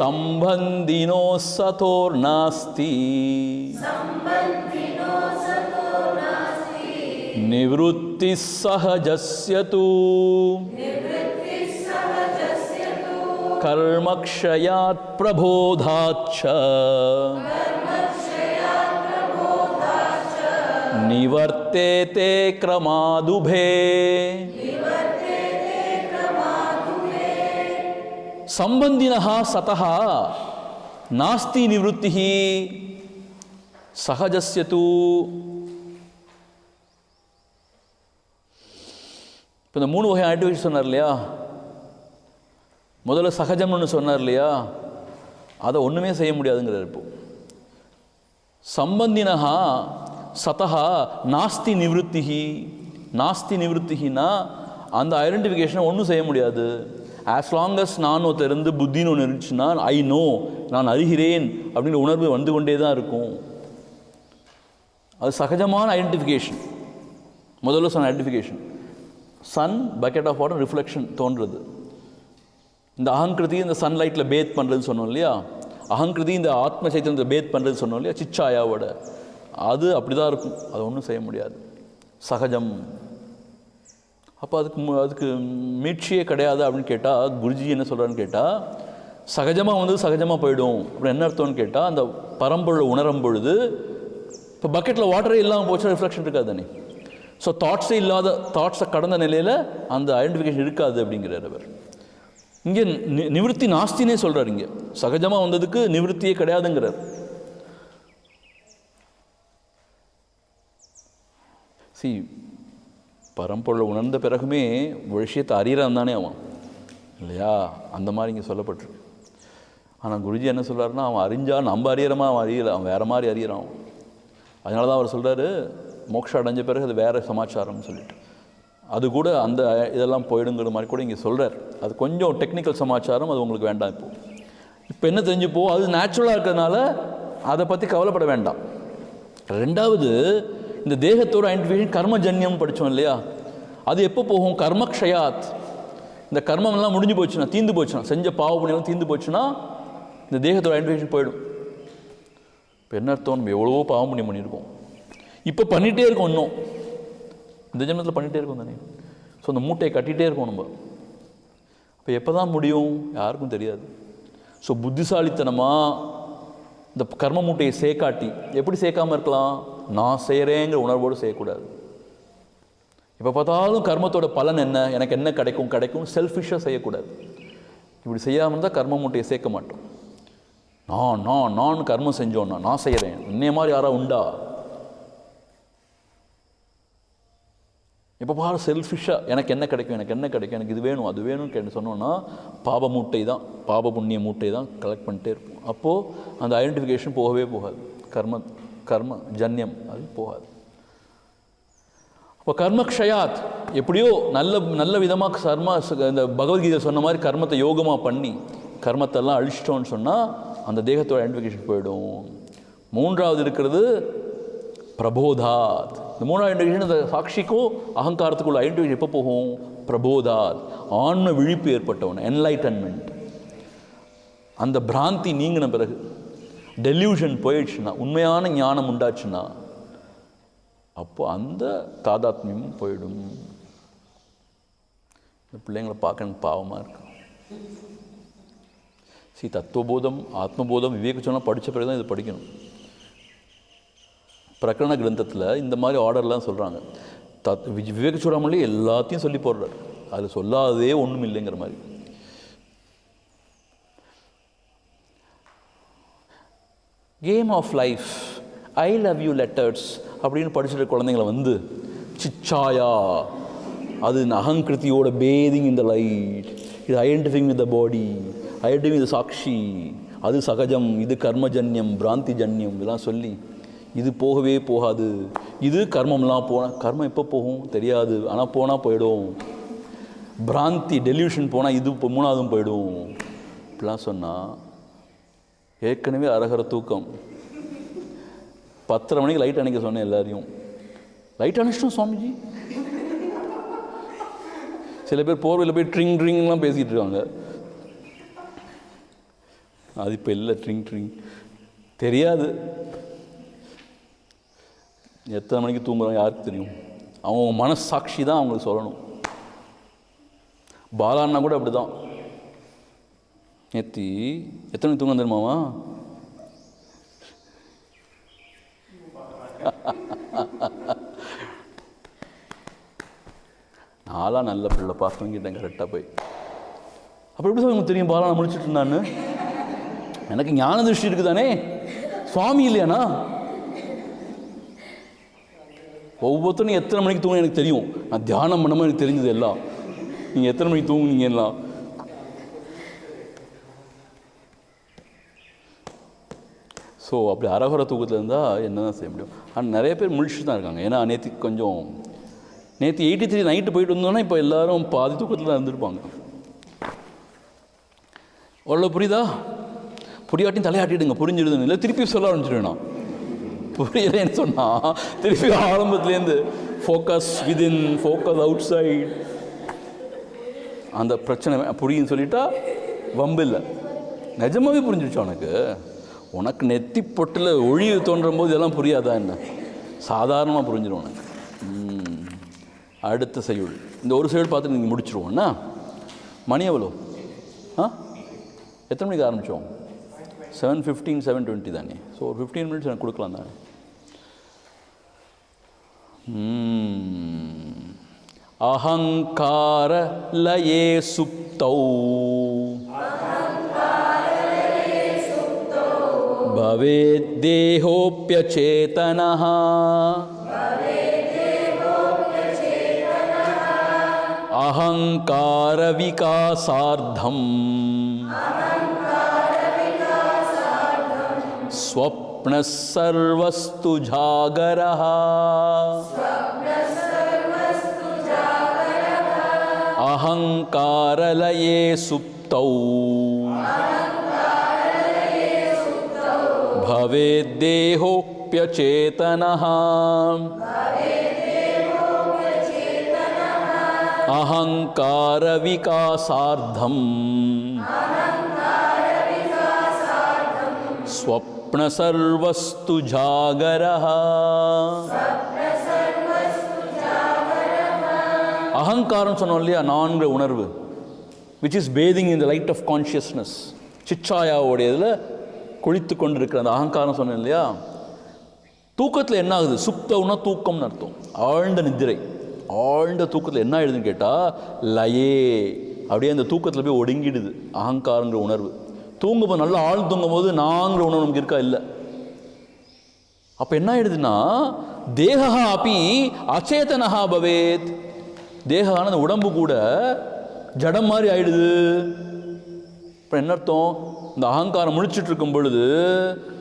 சம்பந்தினோ சதோர் நாஸ்தி நிவృత్తి சஹஜஸ்ய தூ கர்மக்ஷயாத் பிரபோதாச்ச நிவர்த்தேதே க்ரமாதுபே. சம்பந்தினஹ சதஹ நாஸ்தி நிவృత్తిஹி சஹஜஸ்ய தூ. இப்போ இந்த 3 வகை ஆக்டிவிட்டி சொன்னார் இல்லையா? முதல்ல சகஜம்னு சொன்னார் இல்லையா? அதை ஒன்றுமே செய்ய முடியாதுங்கிறார். இப்போ சம்பந்தினஹா சதஹா நாஸ்தி நிவృత్తిஹி. நாஸ்தி நிவృత్తిஹின்னா அந்த ஐடென்டிஃபிகேஷனை ஒன்றும் செய்ய முடியாது. ஆஸ் லாங் அஸ் நான் ஒருத்தர் இருந்து புத்தின்னு ஒன்று இருந்துச்சுன்னா, ஐ நோ, நான் அறிகிறேன் அப்படிங்கிற உணர்வு வந்து கொண்டே தான் இருக்கும். அது சகஜமான ஐடென்டிஃபிகேஷன். முதல்ல சொன்ன identification, sun bucket of water reflection தோன்றுறது. இந்த அகங்கிருதி இந்த சன்லைட்டில் பேத் பண்ணுறதுன்னு சொன்னோம் இல்லையா? அகங்கிருதி இந்த ஆத்ம சைத்தன்யத்தை பேத் பண்ணுறது சொன்னோம் இல்லையா? சிச்சாயாவோட அது அப்படி தான் இருக்கும். அதை ஒன்றும் செய்ய முடியாது, சகஜம். அப்போ அதுக்கு மீட்சியே கிடையாது அப்படின்னு கேட்டால், குருஜி என்ன சொல்கிறான்னு கேட்டால், சகஜமாக வந்து சகஜமாக போயிடும் அப்படின்னு என்ன அர்த்தம்னு கேட்டால், அந்த பரம்பொருளை உணரும் பொழுது இப்போ பக்கெட்டில் வாட்டரே இல்லாமல் போச்சுன்னா ரிஃப்ளெக்ஷன் இருக்காது தானே. ஸோ தாட்ஸே இல்லாத, தாட்ஸை கடந்த நிலையில் அந்த ஐடென்டிஃபிகேஷன் இருக்காது அப்படிங்கிறார் அவர். இங்கே நிவృత్తి நாஸ்தினே சொல்கிறார். இங்கே சகஜமாக வந்ததுக்கு நிவృత్తిயே கிடையாதுங்கிறார். பரம்பொருளை உணர்ந்த பிறகுமே விஷயத்தை அறியறான் தானே அவன், இல்லையா? அந்த மாதிரி இங்கே சொல்லப்பட்டிருக்கு. ஆனால் குருஜி என்ன சொல்கிறாருன்னா, அவன் அறிஞ்சால் நம்ம அறியறமா, அவன் அறியலை, அவன் வேறு மாதிரி அறியறான். அதனால தான் அவர் சொல்கிறாரு, மோட்சம் அடைஞ்ச பிறகு அது வேறு சமாச்சாரம்னு சொல்லிட்டு, அது கூட அந்த இதெல்லாம் போயிடுங்கிற மாதிரி கூட இங்கே சொல்கிறார். அது கொஞ்சம் டெக்னிக்கல் சமாச்சாரம், அது உங்களுக்கு வேண்டாம். இப்போ என்ன தெரிஞ்சுப்போ, அது நேச்சுரலாக இருக்கிறதுனால அதை பற்றி கவலைப்பட வேண்டாம். ரெண்டாவது, இந்த தேகத்தோட ஐடென்டிஃபிகேஷன் கர்மஜன்யம் படித்தோம் இல்லையா? அது எப்போ போகும்? கர்மக்ஷயாத். இந்த கர்மம்லாம் முடிஞ்சு போச்சுன்னா, தீந்து போச்சுன்னா, செஞ்ச பாவ புண்ணியம் தீந்து போச்சுன்னா இந்த தேகத்தோட ஐடென்டிஃபிகேஷன் போயிடும். இப்போ என்ன அர்த்தம்? நம்ம எவ்வளவோ பாவ புண்ணியம் பண்ணியிருக்கோம், இப்போ பண்ணிகிட்டே இருக்கோம், இன்னும் இந்த ஜென்மத்தில் பண்ணிகிட்டே இருக்கோம் தானே. ஸோ அந்த மூட்டையை கட்டிகிட்டே இருக்கோம் நம்ம. இப்போ எப்போ தான் முடியும்? யாருக்கும் தெரியாது. ஸோ புத்திசாலித்தனமாக இந்த கர்ம மூட்டையை சேர்க்காட்டி, எப்படி சேர்க்காமல் இருக்கலாம்? நான் செய்கிறேங்கிற உணர்வோடு செய்யக்கூடாது. இப்போ பார்த்தாலும் கர்மத்தோட பலன் என்ன, எனக்கு என்ன கிடைக்கும் செல்ஃபிஷாக செய்யக்கூடாது. இப்படி செய்யாமல் இருந்தால் கர்ம மூட்டையை சேர்க்க மாட்டோம். நான் கர்மம் செஞ்சோன்னா, நான் செய்கிறேன், இன்னே மாதிரி யாராவது உண்டா? இப்போ பாரு, செல்ஃபிஷாக எனக்கு என்ன கிடைக்கும், எனக்கு இது வேணும், அது வேணும்னு கேட்டு சொன்னோன்னா பாப மூட்டை தான், பாப புண்ணிய மூட்டை தான் கலெக்ட் பண்ணிட்டே இருப்போம். அப்போது அந்த ஐடென்டிஃபிகேஷன் போகவே போகாது. கர்ம ஜன்யம் அது போகாது. அப்போ கர்மக்ஷயாத், எப்படியோ நல்ல விதமாக இந்த பகவத்கீதை சொன்ன மாதிரி கர்மத்தை யோகமாக பண்ணி கர்மத்தெல்லாம் அழிச்சிட்டோன்னு சொன்னால் அந்த தேகத்தோட ஐடென்டிஃபிகேஷன் போயிடும். மூன்றாவது இருக்கிறது பிரபோதாத். இந்த மூணாவது ஐடென்டிஃபிகேஷன் இந்த சாட்சிக்கும் அகங்காரத்துக்குள்ள ஐடென்டிஃபிகேஷன் எப்போ போகும்? பிரபோதாத், ஆன்ம விழிப்பு ஏற்பட்டவன், என்லைட்டன்மெண்ட். அந்த பிராந்தி நீங்கின பிறகு, டெல்யூஷன் போயிடுச்சுன்னா, உண்மையான ஞானம் உண்டாச்சுன்னா, அப்போ அந்த தாதாத்மியமும் போயிடும். இந்த பிள்ளைங்களை பார்க்க எனக்கு பாவமாக இருக்கு. தத்துவபோதம், ஆத்மபோதம், விவேக சொன்னால் படித்த பிறகு தான் இது படிக்கணும். பிரகரண கிரந்தத்தில் இந்த மாதிரி ஆர்டர்லாம் சொல்கிறாங்க. விவேக சூடாமணி எல்லாத்தையும் சொல்லி போடுறார். அதில் சொல்லாததே ஒன்றும் இல்லைங்கிற மாதிரி. Game of life, I love you letters அப்படின்னு படிச்சுட்டு குழந்தைங்களை வந்து சிச்சாயா, அது அகங்கிருத்தியோட பேதிங் இந்த லைட், இது identifying with the body, identifying with சாட்சி, அது சகஜம், இது கர்மஜன்யம், பிராந்தி ஜன்யம், இதெல்லாம் சொல்லி இது போகவே போகாது, இது கர்மம்லாம் போனால், கர்மம் எப்போ போகும் தெரியாது, ஆனால் போனால் போயிடும், பிராந்தி டெல்யூஷன் போனால் இது இப்போ மூணாவதும் போயிடும் இப்படிலாம் சொன்னால், ஏற்கனவே அரகர தூக்கம். 10:30 மணிக்கு லைட் அணைக்க சொன்னேன் எல்லாரையும். லைட் அணைச்சிட்டோம் சுவாமிஜி. சில பேர் போர்வையில் போய் ட்ரிங் ட்ரிங்லாம் பேசிகிட்டு இருக்காங்க. அது இப்போ இல்லை, ட்ரிங் ட்ரிங் தெரியாது. எத்தனை மணிக்கு தூங்குறாங்க யாருக்கு தெரியும்? அவங்க மனசாட்சி தான் அவங்களுக்கு சொல்லணும். பாலான்னா கூட அப்படி தான். நேத்தி எத்தனை மணிக்கு தூங்க தெரியுமாவா? நான்லாம் நல்ல பிள்ளை பார்த்தவங்கிட்டேன் கரெக்டாக போய். அப்போ எப்படி தான் உங்களுக்கு தெரியும் பாலா நான் முடிச்சுட்டு இருந்தான்னு? எனக்கு ஞான திருஷ்டி இருக்குதானே, சுவாமி இல்லையாண்ணா? ஒவ்வொருத்தரும் எத்தனை மணிக்கு தூங்க எனக்கு தெரியும். நான் தியானம் பண்ணாமல் எனக்கு தெரிஞ்சது எல்லாம். நீங்கள் எத்தனை மணிக்கு தூங்குனீங்க எல்லாம்? ஸோ அப்படி அரகுர தூக்கத்தில் இருந்தால் என்ன தான் செய்ய முடியும்? ஆனால் நிறைய பேர் முழிச்சு தான் இருக்காங்க. ஏன்னா நேற்று 83 நைட்டு போயிட்டு வந்தோன்னா இப்போ எல்லோரும் பாதி தூக்கத்தில் தான் இருந்திருப்பாங்க. அவ்வளோ புரியுதா? புரியாட்டியும் தலையாட்டிடுங்க, புரிஞ்சிடுதுன்னு இல்லை திருப்பி சொல்ல ஆரம்பிச்சிடுவேன். புரியலேன்னு சொன்னால் திருப்பி ஆரம்பத்துலேருந்து focus within, focus outside, அந்த பிரச்சனை புரியுன்னு சொல்லிட்டா வம்பு இல்லை. நிஜமாகவே புரிஞ்சிடுச்சு உனக்கு. உனக்கு நெத்தி பொட்டில் ஒழிவு தோன்றும் போது இதெல்லாம் புரியாதா என்ன? சாதாரணமாக புரிஞ்சிடும் உனக்கு. அடுத்த செய்யுள், இந்த ஒரு செய்யுள் பார்த்து நீங்கள் முடிச்சிருவோம்னா, மணி எவ்வளோ? எத்தனை மணிக்கு ஆரம்பித்தோம்? 7:15, 7:20 தானே. ஸோ ஒரு 15 மினிட்ஸ் எனக்கு கொடுக்கலாம் தானே. அஹங்கார லயே சுப்தௌ பவேத் தேஹோப்யசேதனஹ அஹங்கார விகாசார்த்தம் ஸ்வப்னः சர்வஸ்து ஜாகரः அஹங்காரலயே சுப்தௌ பவேத் தேஹோப்யசேதனः அஹங்கார விகாசார்த்தம் ஸ்வப்ன சர்வஸ்து ஜாகரः. அகங்காரம் சொன்னோம் இல்லையா, நான்கு உணர்வு, which is bathing in the light of consciousness. சிச்சாயாவோடைய இதில் குளித்து கொண்டு இருக்கிற அந்த அகங்காரம் சொன்னேன் இல்லையா. தூக்கத்தில் என்ன ஆகுது? சுப்தவுனா தூக்கம்னு அர்த்தம், ஆழ்ந்த நித்திரை. ஆழ்ந்த தூக்கத்தில் என்ன ஆயிடுதுன்னு கேட்டால் லயே, அப்படியே அந்த தூக்கத்தில் போய் ஒடுங்கிடுது அகங்காரங்கிற உணர்வு. தூங்கும்போது நல்லா ஆள் தூங்கும் போது நாங்கிற உணர்வு நமக்கு இருக்கா? இல்லை. அப்போ என்ன ஆயிடுதுன்னா தேகா அப்படி அச்சேதனஹா பவேத். தேகான அந்த உடம்பு கூட ஜடம் மாதிரி ஆயிடுது. இப்போ என்ன அர்த்தம்? இந்த அகங்காரம் முழிச்சிட்டு இருக்கும் பொழுது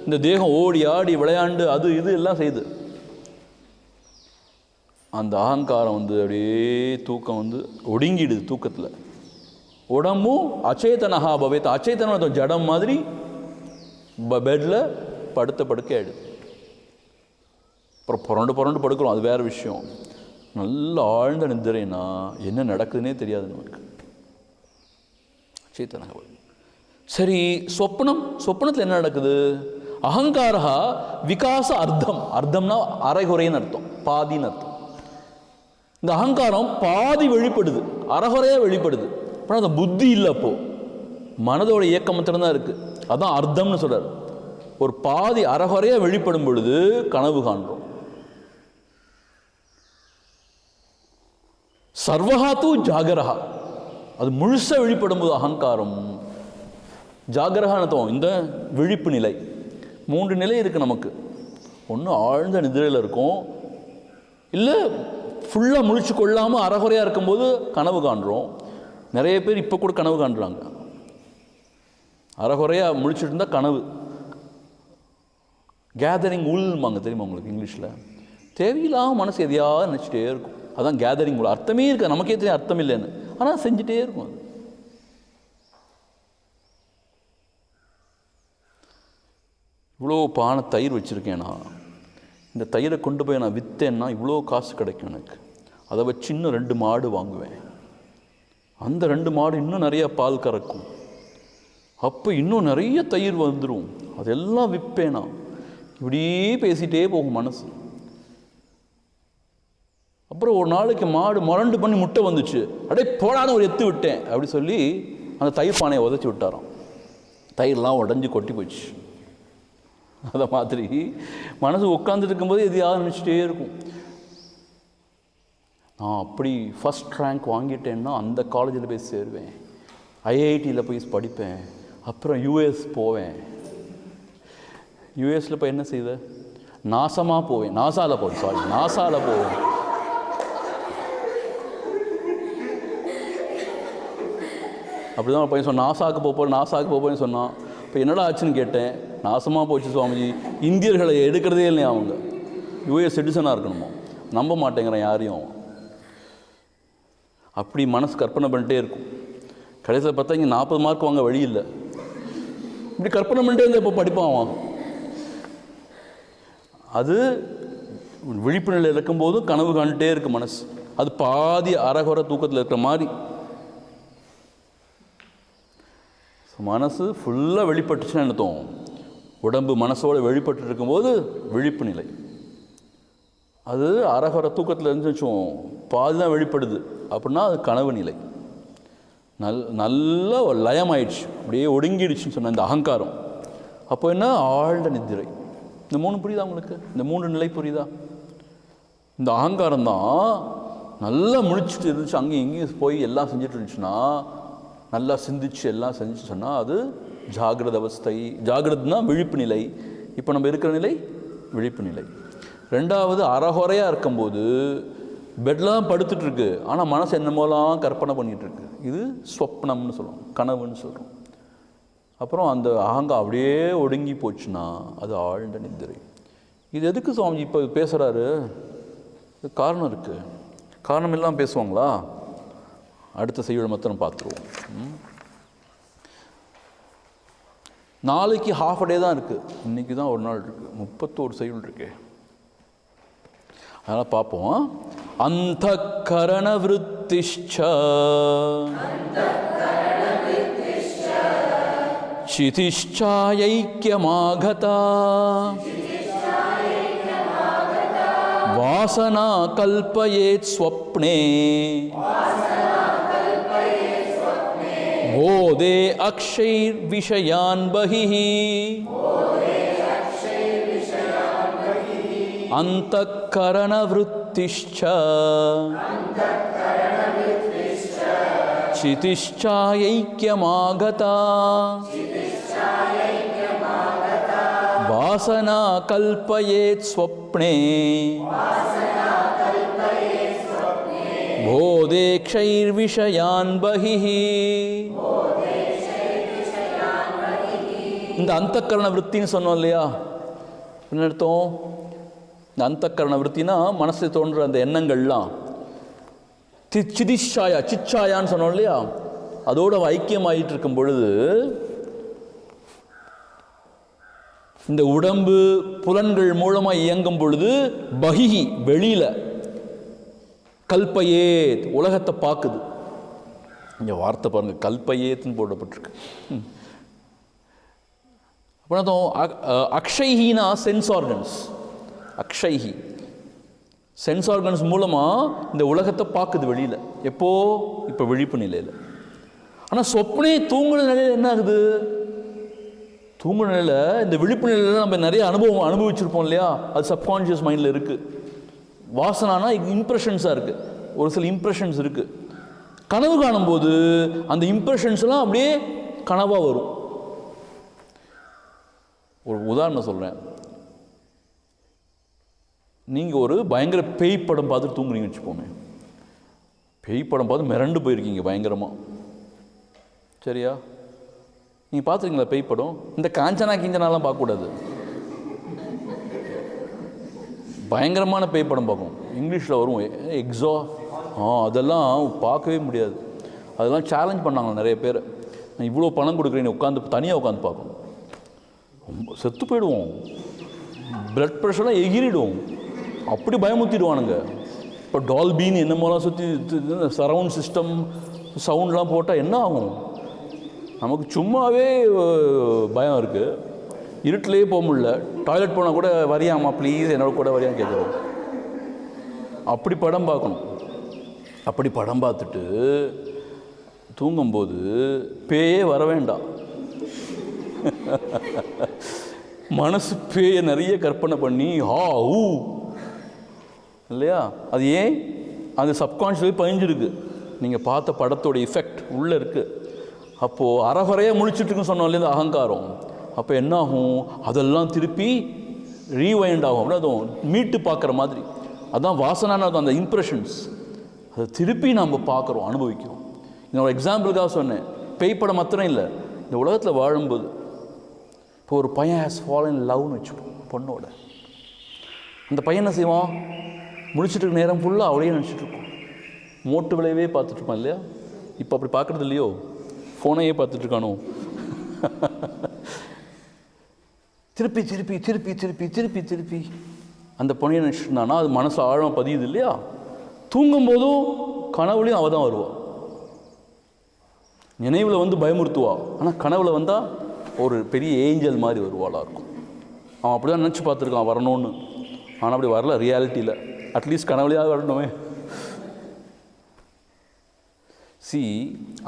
இந்த தேகம் ஓடி ஆடி விளையாண்டு அது இது எல்லாம் செய்யுது. அந்த அகங்காரம் அப்படியே தூக்கம் ஒடுங்கிடுது. தூக்கத்தில் உடம்பும் அச்சேதனஹா பவேத். அச்சேதன ஜடம் மாதிரி பெட்டில் படுத்த படுக்க ஆயிடுது. அப்புறம் புரண்டு படுக்கிறோம், அது வேறு விஷயம். நல்ல ஆழ்ந்த நித்திரைனா என்ன நடக்குதுன்னே தெரியாது நமக்கு. அச்சேதனஹா. சரி, சொப்பனத்தில் என்ன நடக்குது? அகங்காரா விகாச அர்த்தம். அர்த்தம்னா அரைகுறைன்னு அர்த்தம், பாதின்னு அர்த்தம். இந்த அகங்காரம் பாதி வெளிப்படுது, அரைகுறையாக வெளிப்படுது. ஆனால் அந்த புத்தி இல்லை. அப்போ மனதோட இயக்கம் மாத்திரம்தான் இருக்கு. அதான் அர்த்தம்னு சொல்றார். ஒரு பாதி அரைகுறையாக வெளிப்படும் பொழுது கனவு காண்றோம். சர்வஹாத்து ஜாகரஹா, அது முழுசாக வெளிப்படும் போது அகங்காரம். ஜாகரஹானத்துவம் இந்த விழிப்பு நிலை. 3 நிலை இருக்குது நமக்கு. ஒன்று ஆழ்ந்த நிதிரையில் இருக்கும், இல்லை ஃபுல்லாக முழிச்சு கொள்ளாமல் அறகுறையாக இருக்கும்போது கனவு காண்றோம். நிறைய பேர் இப்போ கூட கனவு காண்றாங்க. அறகுறையாக முழிச்சுட்டு இருந்தால் கனவு. கேதரிங் உள்மாங்க, தெரியுமா உங்களுக்கு இங்கிலீஷில்? தேவையில்லாமல் மனசு எதையாவது நினச்சிட்டே இருக்கும். அதான் கேதரிங் உள். அர்த்தமே இருக்காது, நமக்கே தெரியும் அர்த்தம் இல்லைன்னு, ஆனால் செஞ்சுட்டே இருக்கும் அது. இவ்வளோ பானை தயிர் வச்சுருக்கேன்னா, இந்த தயிரை கொண்டு போய் நான் விற்றேன்னா இவ்வளோ காசு கிடைக்கும் எனக்கு. அதை வச்சு இன்னும் 2 மாடு வாங்குவேன். அந்த 2 மாடு இன்னும் நிறையா பால் கறக்கும். அப்போ இன்னும் நிறைய தயிர் வந்துடும். அதெல்லாம் விற்பேனா. இப்படியே பேசிகிட்டே போகும் மனசு. அப்புறம் ஒரு நாளைக்கு மாடு மரண்டு பண்ணி முட்டை வந்துச்சு. அப்படியே போடாத ஒரு எத்து விட்டேன் அப்படி சொல்லி அந்த தயிர் பானையை உதச்சி விட்டாராம். தயிர்லாம் உடஞ்சி கொட்டி போச்சு. அதை மாதிரி மனசு உட்காந்துட்டு இருக்கும்போது எதையாவது நினச்சிட்டே இருக்கும். நான் அப்படி ஃபஸ்ட் ரேங்க் வாங்கிட்டேன்னா அந்த காலேஜில் போய் சேருவேன், ஐஐடியில் போய் படிப்பேன், அப்புறம் யூஎஸ் போவேன். யூஎஸில் போய் என்ன செய்த? நாசாவில் போவேன். நாசாவில் போவேன். அப்படி தான் பையன் சொன்னான், நாசாவுக்கு போப்போன்னு சொன்னான். இப்போ என்னடா ஆச்சுன்னு கேட்டேன். நாசமாக போச்சு சுவாமிஜி, இந்தியர்களை எடுக்கிறதே இல்லையா அவங்க, யூஎஸ் சிட்டிசனாக இருக்கணுமோ, நம்ப மாட்டேங்கிறேன் யாரையும். அப்படி மனசு கற்பனை பண்ணிட்டே இருக்கும். கடைசியில் பார்த்தா இங்கே 40 மார்க் வாங்க வழி இல்லை. இப்படி கற்பனை பண்ணிட்டே இருந்தால் இப்போ படிப்பான். அது விழிப்பு நிலையில் இருக்கும்போது கனவு காண்டுட்டே இருக்கு மனசு. அது பாதி அறகுறை தூக்கத்தில் இருக்கிற மாதிரி. மனசு ஃபுல்லாக வெளிப்பட்டுச்சுன்னு என்ன தோணும்? உடம்பு மனசோடு வெளிப்பட்டு இருக்கும்போது விழிப்பு நிலை. அது அறகுறை தூக்கத்தில் இருந்துச்சோம் பாதி தான் வெளிப்படுது அப்படின்னா அது கனவு நிலை. நல்ல லயமாயிடுச்சு, அப்படியே ஒடுங்கிடுச்சுன்னு சொன்ன இந்த அகங்காரம். அப்போ என்ன? ஆழ்ந்த நித்திரை. இந்த 3 புரியுதா உங்களுக்கு? இந்த 3 நிலை புரியுதா? இந்த அகங்காரம் தான் நல்லா முழிச்சுட்டு இருந்துச்சு, அங்கேயும் இங்கேயும் போய் எல்லாம் செஞ்சுட்டு இருந்துச்சுன்னா, நல்லா சிந்திச்சு எல்லாம் செஞ்சு சொன்னால் அது ஜாகிரத அவஸ்தை. ஜாகிரதுனா விழிப்பு நிலை. இப்போ நம்ம இருக்கிற நிலை விழிப்பு நிலை. 2வது அறகுறையாக இருக்கும்போது பெட்லாம் படுத்துட்ருக்கு, ஆனால் மனசு என்னமோலாம் கற்பனை பண்ணிகிட்ருக்கு. இது ஸ்வப்னம்னு சொல்லுவோம், கனவுன்னு சொல்கிறோம். அப்புறம் அந்த அகங்காரம் அப்படியே ஒடுங்கி போச்சுன்னா அது ஆழ்ந்த நித்திரை. இது எதுக்கு சுவாமி இப்போ பேசுகிறாரு? இது காரணம் இருக்குது. காரணம் இல்லாமல் பேசுவாங்களா? அடுத்த செய்யுள் மாத்திரம் பார்த்துருவோம். நாளைக்கு ½ டே தான் இருக்குது, இன்றைக்கி தான் ஒரு நாள் இருக்குது, 31 செய்யுள் இருக்கு. அதனால் பார்ப்போம். அந்தக்கரண விருத்திஷ்ச சிதிஷ்சாயைக்யமாகதா வாசனா கல்பயேத் ஸ்வப்னே போதே அக்ஷைர் விஷயான் பஹிஹி அந்தக்கரண விருத்திஷ்ச சிதிஷ்சாயைக்யமாகதா வாசனா கல்பயேத் ஸ்வப்னே போதேக்ஷைர் விஷயான் பஹிஹி. இந்த அந்தக்கரண விருத்தின்னு சொன்னோம் இல்லையா? என்ன அர்த்தம்? இந்த அந்தக்கரண விருத்தினா மனசில் தோன்ற அந்த எண்ணங்கள்லாம் சிதிஷாயான்னு சொன்னோம் இல்லையா? அதோட ஐக்கியமாயிட்டு இருக்கும் பொழுது இந்த உடம்பு புலன்கள் மூலமாக இயங்கும் பொழுது பஹிஹி வெளியில கல்பயேத் உலகத்தை பார்க்குது. இங்கே வார்த்தை பாருங்க, கல்பயேத்னு போடப்பட்டிருக்கு. அப்படின்னா அக்ஷைஹினா சென்ஸ் ஆர்கன்ஸ். அக்ஷைஹி சென்ஸ் ஆர்கன்ஸ் மூலமாக இந்த உலகத்தை பார்க்குது வெளியில். எப்போ? இப்போ விழிப்பு நிலையில். ஆனால் சொப்னே தூங்குன நிலையில் என்ன ஆகுது? தூங்குன நிலையில் இந்த விழிப்பு நிலையில் நம்ம நிறைய அனுபவிச்சிருப்போம் இல்லையா? அது சப்கான்ஷியஸ் மைண்டில் இருக்குது. வாசனானா இம்ப்ரெஷன்ஸாக இருக்குது. ஒரு சில இம்ப்ரெஷன்ஸ் இருக்குது. கனவு காணும்போது அந்த இம்ப்ரெஷன்ஸ்லாம் அப்படியே கனவாக வரும். ஒரு உதாரணம் சொல்கிறேன். நீங்கள் ஒரு பயங்கர பேய் படம் பார்த்துட்டு தூங்குறீங்கன்னு வச்சுப்போமே. பேய் படம் பார்த்து மிரண்டு போயிருக்கீங்க பயங்கரமாக, சரியா? நீங்கள் பார்த்துருக்கீங்களா பேய் படம்? இந்த காஞ்சனா கிஞ்சனாலாம் பார்க்கக்கூடாது. பயங்கரமான பேய் படம் பார்க்கணும். இங்கிலீஷில் வரும் எக்ஸா, அதெல்லாம் பார்க்கவே முடியாது. அதெல்லாம் சேலஞ்ச் பண்ணாங்க நிறைய பேர். இவ்வளோ பணம் கொடுக்குறீங்க, உட்காந்து தனியாக உட்காந்து பார்க்கணும். செத்து போயிடுவோம், பிளட் ப்ரெஷர்லாம் எகிரிடுவோம், அப்படி பயமுத்திடுவானுங்க. இப்போ டால்பின்னு என்னமோலாம் சுற்றி சரவுண்ட் சிஸ்டம் சவுண்ட்லாம் போட்டால் என்ன ஆகும்? நமக்கு சும்மாவே பயம் இருக்குது. இருட்டிலே போக முடியல. டாய்லெட் போனால் கூட வரியாமா ப்ளீஸ் என்னோட கூட வரியான்னு கேட்குறோம். அப்படி படம் பார்க்கணும். அப்படி படம் பார்த்துட்டு தூங்கும்போது பேயே வர வேண்டாம். மனசு பேயை நிறைய கற்பனை பண்ணி இல்லையா? அது ஏன் அந்த சப்கான்ஷியஸில் பதிஞ்சிருக்கு. நீங்கள் பார்த்த படத்தோட எஃபெக்ட் உள்ளே இருக்குது. அப்போது அறகுறையாக முழிச்சிட்ருக்குன்னு சொன்னோம் இல்லையா, அகங்காரம். அப்போ என்ன ஆகும்? அதெல்லாம் திருப்பி ரீவைண்ட் ஆகும். அப்படின்னா அதுவும் மீட்டு பார்க்குற மாதிரி. அதுதான் வாசனான அந்த இம்ப்ரெஷன்ஸ். அதை திருப்பி நம்ம பார்க்குறோம், அனுபவிக்கிறோம். இன்னொரு எக்ஸாம்பிளுக்காக சொன்னேன். பேய் படம் மாத்திரம் இல்லை, இந்த உலகத்தில் வாழும்போது இப்போ ஒரு பையன் ஹேஸ் ஃபாலன் இன் லவ்னு வச்சுப்போம் பொண்ணோட. அந்த பையன் என்ன செய்வான்? முடிச்சுட்டு இருக்க நேரம் ஃபுல்லாக அவளையே நினச்சிட்ருக்கோம். மோட்டு விளைவே பார்த்துட்ருப்பான் இல்லையா? இப்போ அப்படி பார்க்குறது இல்லையோ, ஃபோனையே பார்த்துட்ருக்கானோ. திருப்பி திருப்பி திருப்பி திருப்பி திருப்பி திருப்பி அந்த பொண்ணையை நினச்சிட்டு அது மனசு ஆழமாக பதியுது இல்லையா? தூங்கும்போதும் கனவுலையும் அவள் தான் வருவாள். நினைவில் வந்து பயமுறுத்துவா, ஆனால் கனவுல வந்தால் ஒரு பெரிய ஏஞ்சல் மாதிரி வருவாளாக இருக்கும். அவன் அப்படி தான் நினச்சி பார்த்துருக்கான் வரணும்னு. ஆனால் அப்படி வரல ரியாலிட்டியில். அட்லீஸ்ட் கனவுலையாவது வரணுமே.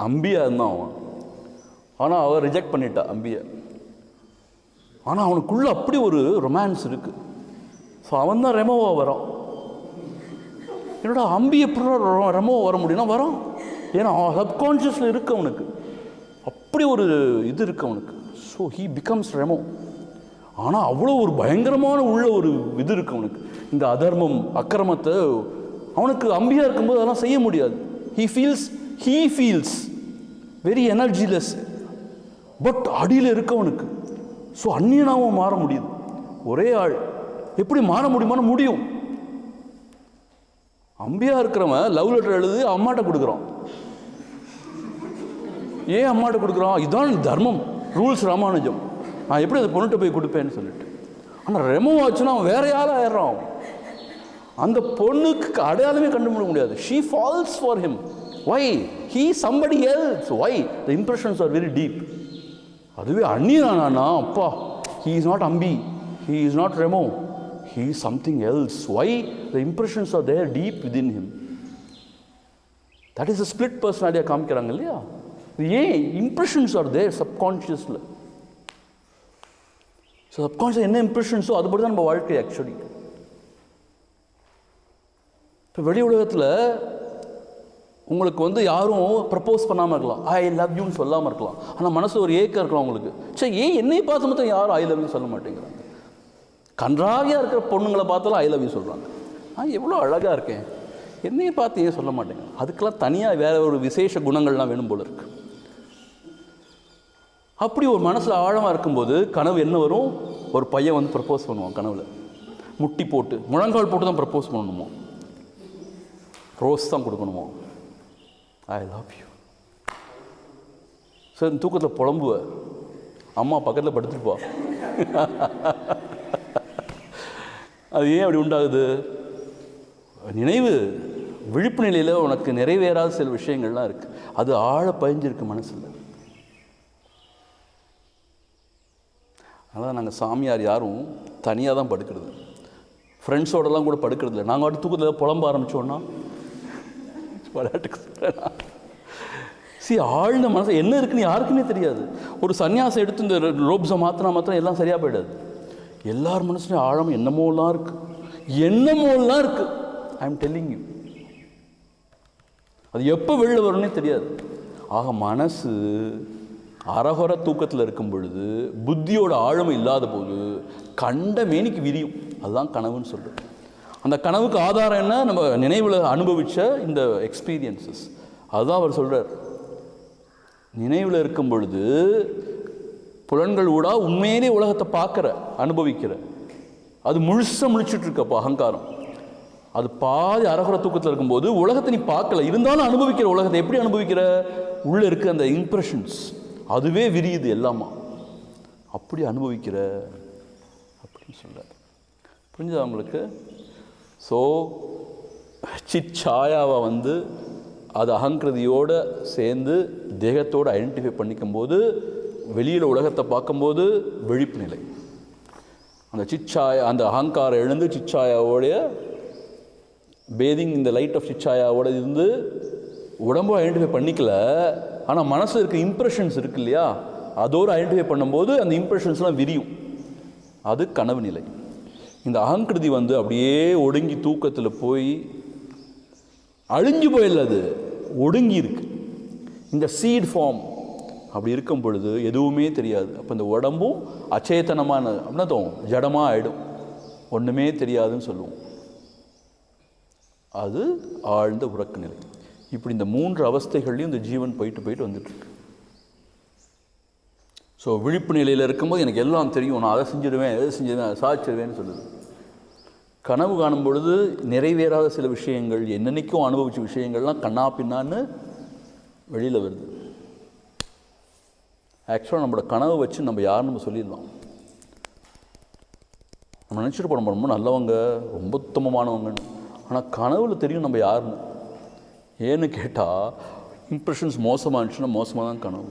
அம்பியா இருந்தான் அவன். ஆனால் அவன் ரிஜெக்ட் பண்ணிட்டா அம்பியை. ஆனால் அவனுக்குள்ளே அப்படி ஒரு ரொமான்ஸ் இருக்குது. ஸோ அவன் தான் ரெமோவாக வரான். என்னோட அம்பி எப்படி ரெமோவாக வர முடியும்னா வரான். ஏன்னா அவன் சப்கான்ஷியஸில் இருக்கு அவனுக்கு. அப்படி ஒரு இது இருக்குது அவனுக்கு. So he becomes Remo. ஆனால் அவ்வளோ ஒரு பயங்கரமான உள்ள ஒரு இது இருக்குது அவனுக்கு. இந்த அதர்மம் அக்கிரமத்தை அவனுக்கு அம்பியாக இருக்கும்போது அதெல்லாம் செய்ய முடியாது. He feels very energyless. But அடியில் இருக்கவனுக்கு. ஸோ அந்நியனாகவும் மாற முடியுது. ஒரே ஆள் எப்படி மாற முடியுமான முடியும். அம்பியாக இருக்கிறவன் லவ் லெட்டர் எழுதி அம்மாட்ட கொடுக்குறான். ஏன் அம்மாட்ட கொடுக்குறான்? இதுதான் தர்மம், ரூல்ஸ் ராமானுஜம். நான் எப்படி அதை பொண்ணுகிட்ட போய் கொடுப்பேன்னு சொல்லிட்டு. ஆனால் ரெமோ ஆச்சுன்னா அவன் வேற யாரும் ஆயிடுறான். அந்த பொண்ணுக்கு அடையாளமே கண்டுபிடிக்க முடியாது. She falls for him. Why? He somebody else. Why? The impressions are very deep. அதுவே அந்நியனானா அப்பா, he is not Ambi, he is not Remo, he is something else. Why? The impressions are there deep within him. That is a split பர்சனாலிட்டியாக காமிக்கிறாங்க இல்லையா? ஏன்? Impressions are there சப்கான்ஷியஸில். So subconscious என்ன இம்ப்ரெஷன்ஸோ அதுபடி தான் நம்ம வாழ்க்கை ஆக்சுவலி. இப்போ வெளி உலகத்தில் உங்களுக்கு வந்து யாரும் ப்ரப்போஸ் பண்ணாமல் இருக்கலாம், ஐ லவ் யூன்னு சொல்லாமல் இருக்கலாம். ஆனால் மனசில் ஒரு ஏக்கம் இருக்கலாம் உங்களுக்கு. சரி, ஏன் என்னையை பார்த்து மட்டும் யாரும் ஐ லவ் யூ சொல்ல மாட்டேங்கிறாங்க? கன்றாவியாக இருக்கிற பொண்ணுங்களை பார்த்தாலும் ஐ லவ் யூ சொல்கிறாங்க. எவ்வளோ அழகாக இருக்கேன், என்னையை பார்த்து ஏன் சொல்ல மாட்டேங்க? அதுக்கெல்லாம் தனியாக வேற ஒரு விசேஷ குணங்கள்லாம் வேணும் போல இருக்கு. அப்படி ஒரு மனசில் ஆழமாக இருக்கும்போது கனவு என்ன வரும்? ஒரு பையன் வந்து ப்ரப்போஸ் பண்ணுவான் கனவுல. முட்டி போட்டு முழங்கால் போட்டு தான் ப்ரப்போஸ் பண்ணணுமோ, ரோஸ் தான் கொடுக்கணுமோ, ஐ லவ் யூ. சார் தூக்கத்தில் புலம்புவ, அம்மா பக்கத்தில் படுத்துருப்பா. அது ஏன் அப்படி உண்டாகுது? நினைவு விழிப்பு நிலையில் உனக்கு நிறைவேறாத சில விஷயங்கள்லாம் இருக்குது. அது ஆழ பதிஞ்சிருக்கு மனசில். அதனால் நாங்கள் சாமியார் யாரும் தனியாக தான் படுக்கிறது, ஃப்ரெண்ட்ஸோடலாம் கூட படுக்கிறது இல்லை. நாங்கள் வாட்டி தூக்கத்தில் புலம்ப ஆரம்பித்தோன்னா விளையாட்டுக்கு ஆழ்ந்த மனசு என்ன இருக்குன்னு யாருக்குமே தெரியாது. ஒரு சன்னியாசம் எடுத்து இந்த ரோப்ஸை மாத்திரம் எல்லாம் சரியாக போயிடாது. எல்லார் மனசுலையும் ஆழம் என்னமோலாம் இருக்குது, என்னமோலாம் இருக்குது. I am telling you. அது எப்போ வெளில வரும்னே தெரியாது. ஆக மனசு அரகுற தூக்கத்தில் இருக்கும் பொழுது, புத்தியோட ஆழமை இல்லாத போது கண்ட மேனிக்கு விரியும். அதுதான் கனவுன்னு சொல்கிறது. அந்த கனவுக்கு ஆதாரம் என்ன? நம்ம நினைவில் அனுபவித்த இந்த எக்ஸ்பீரியன்சஸ். அதுதான் அவர் சொல்கிறார். நினைவில் இருக்கும் பொழுது புலன்கள் கூட உண்மையிலே உலகத்தை பார்க்குற, அனுபவிக்கிற, அது முழுசாக முழிச்சுட்ருக்கப்போ அகங்காரம். அது பாதி அரகுற தூக்கத்தில் இருக்கும்போது உலகத்தை நீ பார்க்கல, இருந்தாலும் அனுபவிக்கிற. உலகத்தை எப்படி அனுபவிக்கிற? உள்ளே இருக்க அந்த இம்ப்ரெஷன்ஸ் அதுவே விரியுது எல்லாமா. அப்படி அனுபவிக்கிற அப்படின்னு சொல்கிறார். புரிஞ்சுதா உங்களுக்கு? ஸோ சிச்சாயாவை அது அகங்கிருதியோடு சேர்ந்து தேகத்தோடு ஐடென்டிஃபை பண்ணிக்கும் போது, வெளியில் உலகத்தை பார்க்கும்போது விழிப்பு நிலை. அந்த சிச்சாயா, அந்த அகங்காரம் எழுந்து சிச்சாயாவோடைய பேதிங் இந்த லைட் ஆஃப் சிச்சாயாவோட இருந்து உடம்பு ஐடென்டிஃபை பண்ணிக்கல, ஆனால் மனசு இருக்க இம்ப்ரெஷன்ஸ் இருக்கு இல்லையா, அதோடு ஐடென்டிஃபை பண்ணும்போது அந்த இம்ப்ரெஷன்ஸ்லாம் விரியும். அது கனவு நிலை. இந்த அகங்கிருதி அப்படியே ஒடுங்கி தூக்கத்தில் போய் அழிஞ்சு போயிடல, அது ஒடுங்கி இருக்கு. இந்த சீட் ஃபார்ம் அப்படி இருக்கும் பொழுது எதுவுமே தெரியாது. அப்போ இந்த உடம்பும் அச்சேதனமான அப்படின்னா தோணும், ஜடமாக ஆகிடும், ஒன்றுமே தெரியாதுன்னு சொல்லுவோம். அது ஆழ்ந்த உறக்க நிலை. இப்படி இந்த 3 அவஸ்தைகள்லையும் இந்த ஜீவன் போயிட்டு வந்துட்டுருக்கு. ஸோ விழிப்பு நிலையில் இருக்கும்போது எனக்கு எல்லாம் தெரியும், நான் அதை செஞ்சிடுவேன், எதை செஞ்சிடுவேன், சாதிச்சிடுவேன்னு சொல்லுது. கனவு காணும் பொழுது நிறைவேறாத சில விஷயங்கள், என்னென்னைக்கும் அனுபவிச்ச விஷயங்கள்லாம் கண்ணா பின்னான்னு வெளியில் வருது. ஆக்சுவலாக நம்மளோட கனவை வச்சு நம்ம யாருன்னு நம்ம சொல்லிடலாம். நம்ம நினச்சிட்டு போனோம் ரொம்ப நல்லவங்க, ரொம்ப உத்தமமானவங்கன்னு. ஆனால் கனவுல தெரியும் நம்ம யாருன்னு. ஏன்னு கேட்டால் இம்ப்ரெஷன்ஸ் மோசமாக இருந்துச்சுன்னா மோசமாக தான் கனவு.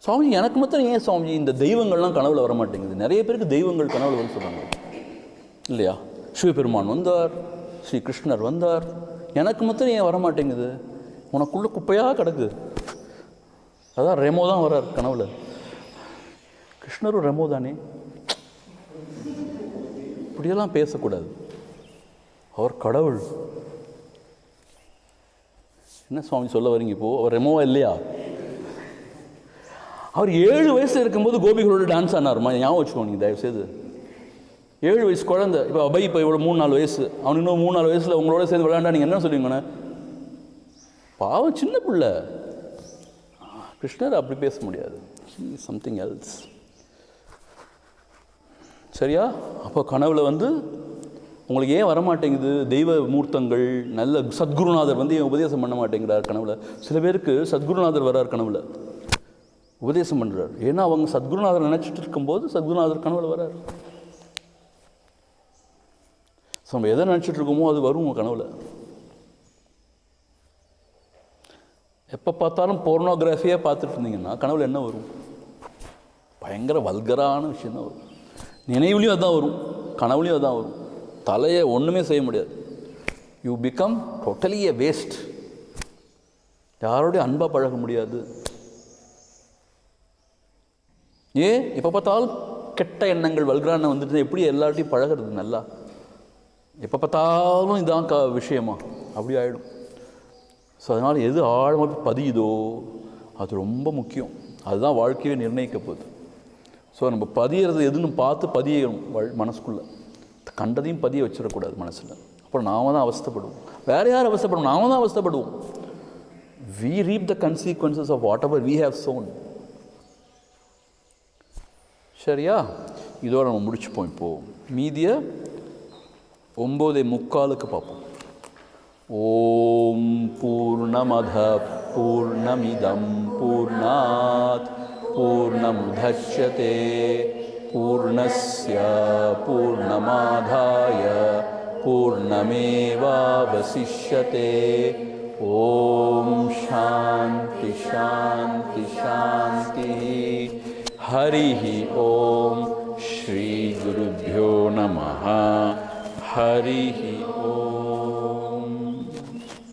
சுவாமி எனக்கு மாத்திரம் ஏன் சுவாமி இந்த தெய்வங்கள்லாம் கனவுல வர மாட்டேங்குது? நிறைய பேருக்கு தெய்வங்கள் கனவுல வந்து சொல்கிறாங்க இல்லையா? சிவபெருமான் வந்தார், ஸ்ரீ கிருஷ்ணர் வந்தார், எனக்கு மாத்திரம் ஏன் வர மாட்டேங்குது? உனக்குள்ள குப்பையாக கிடக்கு. அதான் ரெமோ தான் வர்றார் கனவுல. கிருஷ்ணரும் ரெமோ தானே. இப்படியெல்லாம் பேசக்கூடாது. அவர் கடவுள். என்ன சுவாமி சொல்ல வரீங்க இப்போது? அவர் ரெமோவா இல்லையா? அவர் 7 வயசு இருக்கும்போது கோபிகளோட டான்ஸ் ஆனாருமா, ஞாபகம் வச்சுக்கோ நீங்கள் தயவுசெய்து. 7 வயசு குழந்தை. இப்போ அபய் இப்போ இவ்வளோ 3-4 வயசு, அவனுக்கு இன்னும் 3-4 வயசில் உங்களோட சேர்ந்து விளையாண்டா நீங்கள் என்ன சொல்லுவீங்கண்ணே? பாவம் சின்ன பிள்ளை. கிருஷ்ணர் அப்படி பேச முடியாது. Something else. சரியா? அப்போ கனவுல உங்களுக்கு ஏன் வரமாட்டேங்குது? தெய்வ மூர்த்தங்கள், நல்ல சத்குருநாதர் ஏன் உபதேசம் பண்ண மாட்டேங்கிறார் கனவுல? சில பேருக்கு சத்குருநாதர் வர்றார் கனவுல, உபதேசம் பண்ணுறார். ஏன்னா அவங்க சத்குருநாதர் நினச்சிட்டு இருக்கும்போது சத்குருநாதர் கனவுல வர்றார். ஸோ நம்ம எதை நினச்சிட்டு இருக்கோமோ அது வரும் உங்கள் கனவுல. எப்போ பார்த்தாலும் போர்னோகிராஃபியாக பார்த்துட்டு இருந்தீங்கன்னா கனவுல என்ன வரும்? பயங்கர வல்கரான விஷயம் தான் வரும். நினைவுலையும் அதுதான் வரும், கனவுலையும் அதுதான் வரும். தலையை ஒன்றுமே செய்ய முடியாது. You become totally a waste. யாரோடையும் அன்பாக பழக முடியாது. ஏன் இப்போ பார்த்தாலும் கெட்ட எண்ணங்கள் வல்கரான வந்துட்டு எப்படி எல்லார்ட்டையும் பழகிறது நல்லா? எப்போ பார்த்தாலும் இதான் விஷயமா அப்படி ஆகிடும். ஸோ அதனால் எது ஆழமாக பதியுதோ அது ரொம்ப முக்கியம். அதுதான் வாழ்க்கையை நிர்ணயிக்க போகுது. ஸோ நம்ம பதியறது எதுன்னு பார்த்து பதியணும் மனசுக்குள்ளே. கண்டதையும் பதிய வச்சிடக்கூடாது மனசில். அப்புறம் நாம தான் அவஸ்தைப்படுவோம். வேறு யார் அவஸ்தைப்படுவோம்? நாம தான் அவஸ்தைப்படுவோம். we reap the consequences of whatever we have sown. சரியா? இதோட நம்ம முடிச்சுப்போம். இப்போது மீதிய 9:45 பார்ப்போம். ஓம் பூர்ணமத பூர்ணமிதம் பூர்ணாத் பூர்ணமுதச்யதே பூர்ணஸ்ய பூர்ணமாதாய பூர்ணமேவாவசிஷ்யதே. ஓம் சாந்தி சாந்தி சாந்தி. ஹரிஹி ஓம். ஸ்ரீ குருभ्यो நமः. ஹரிஹி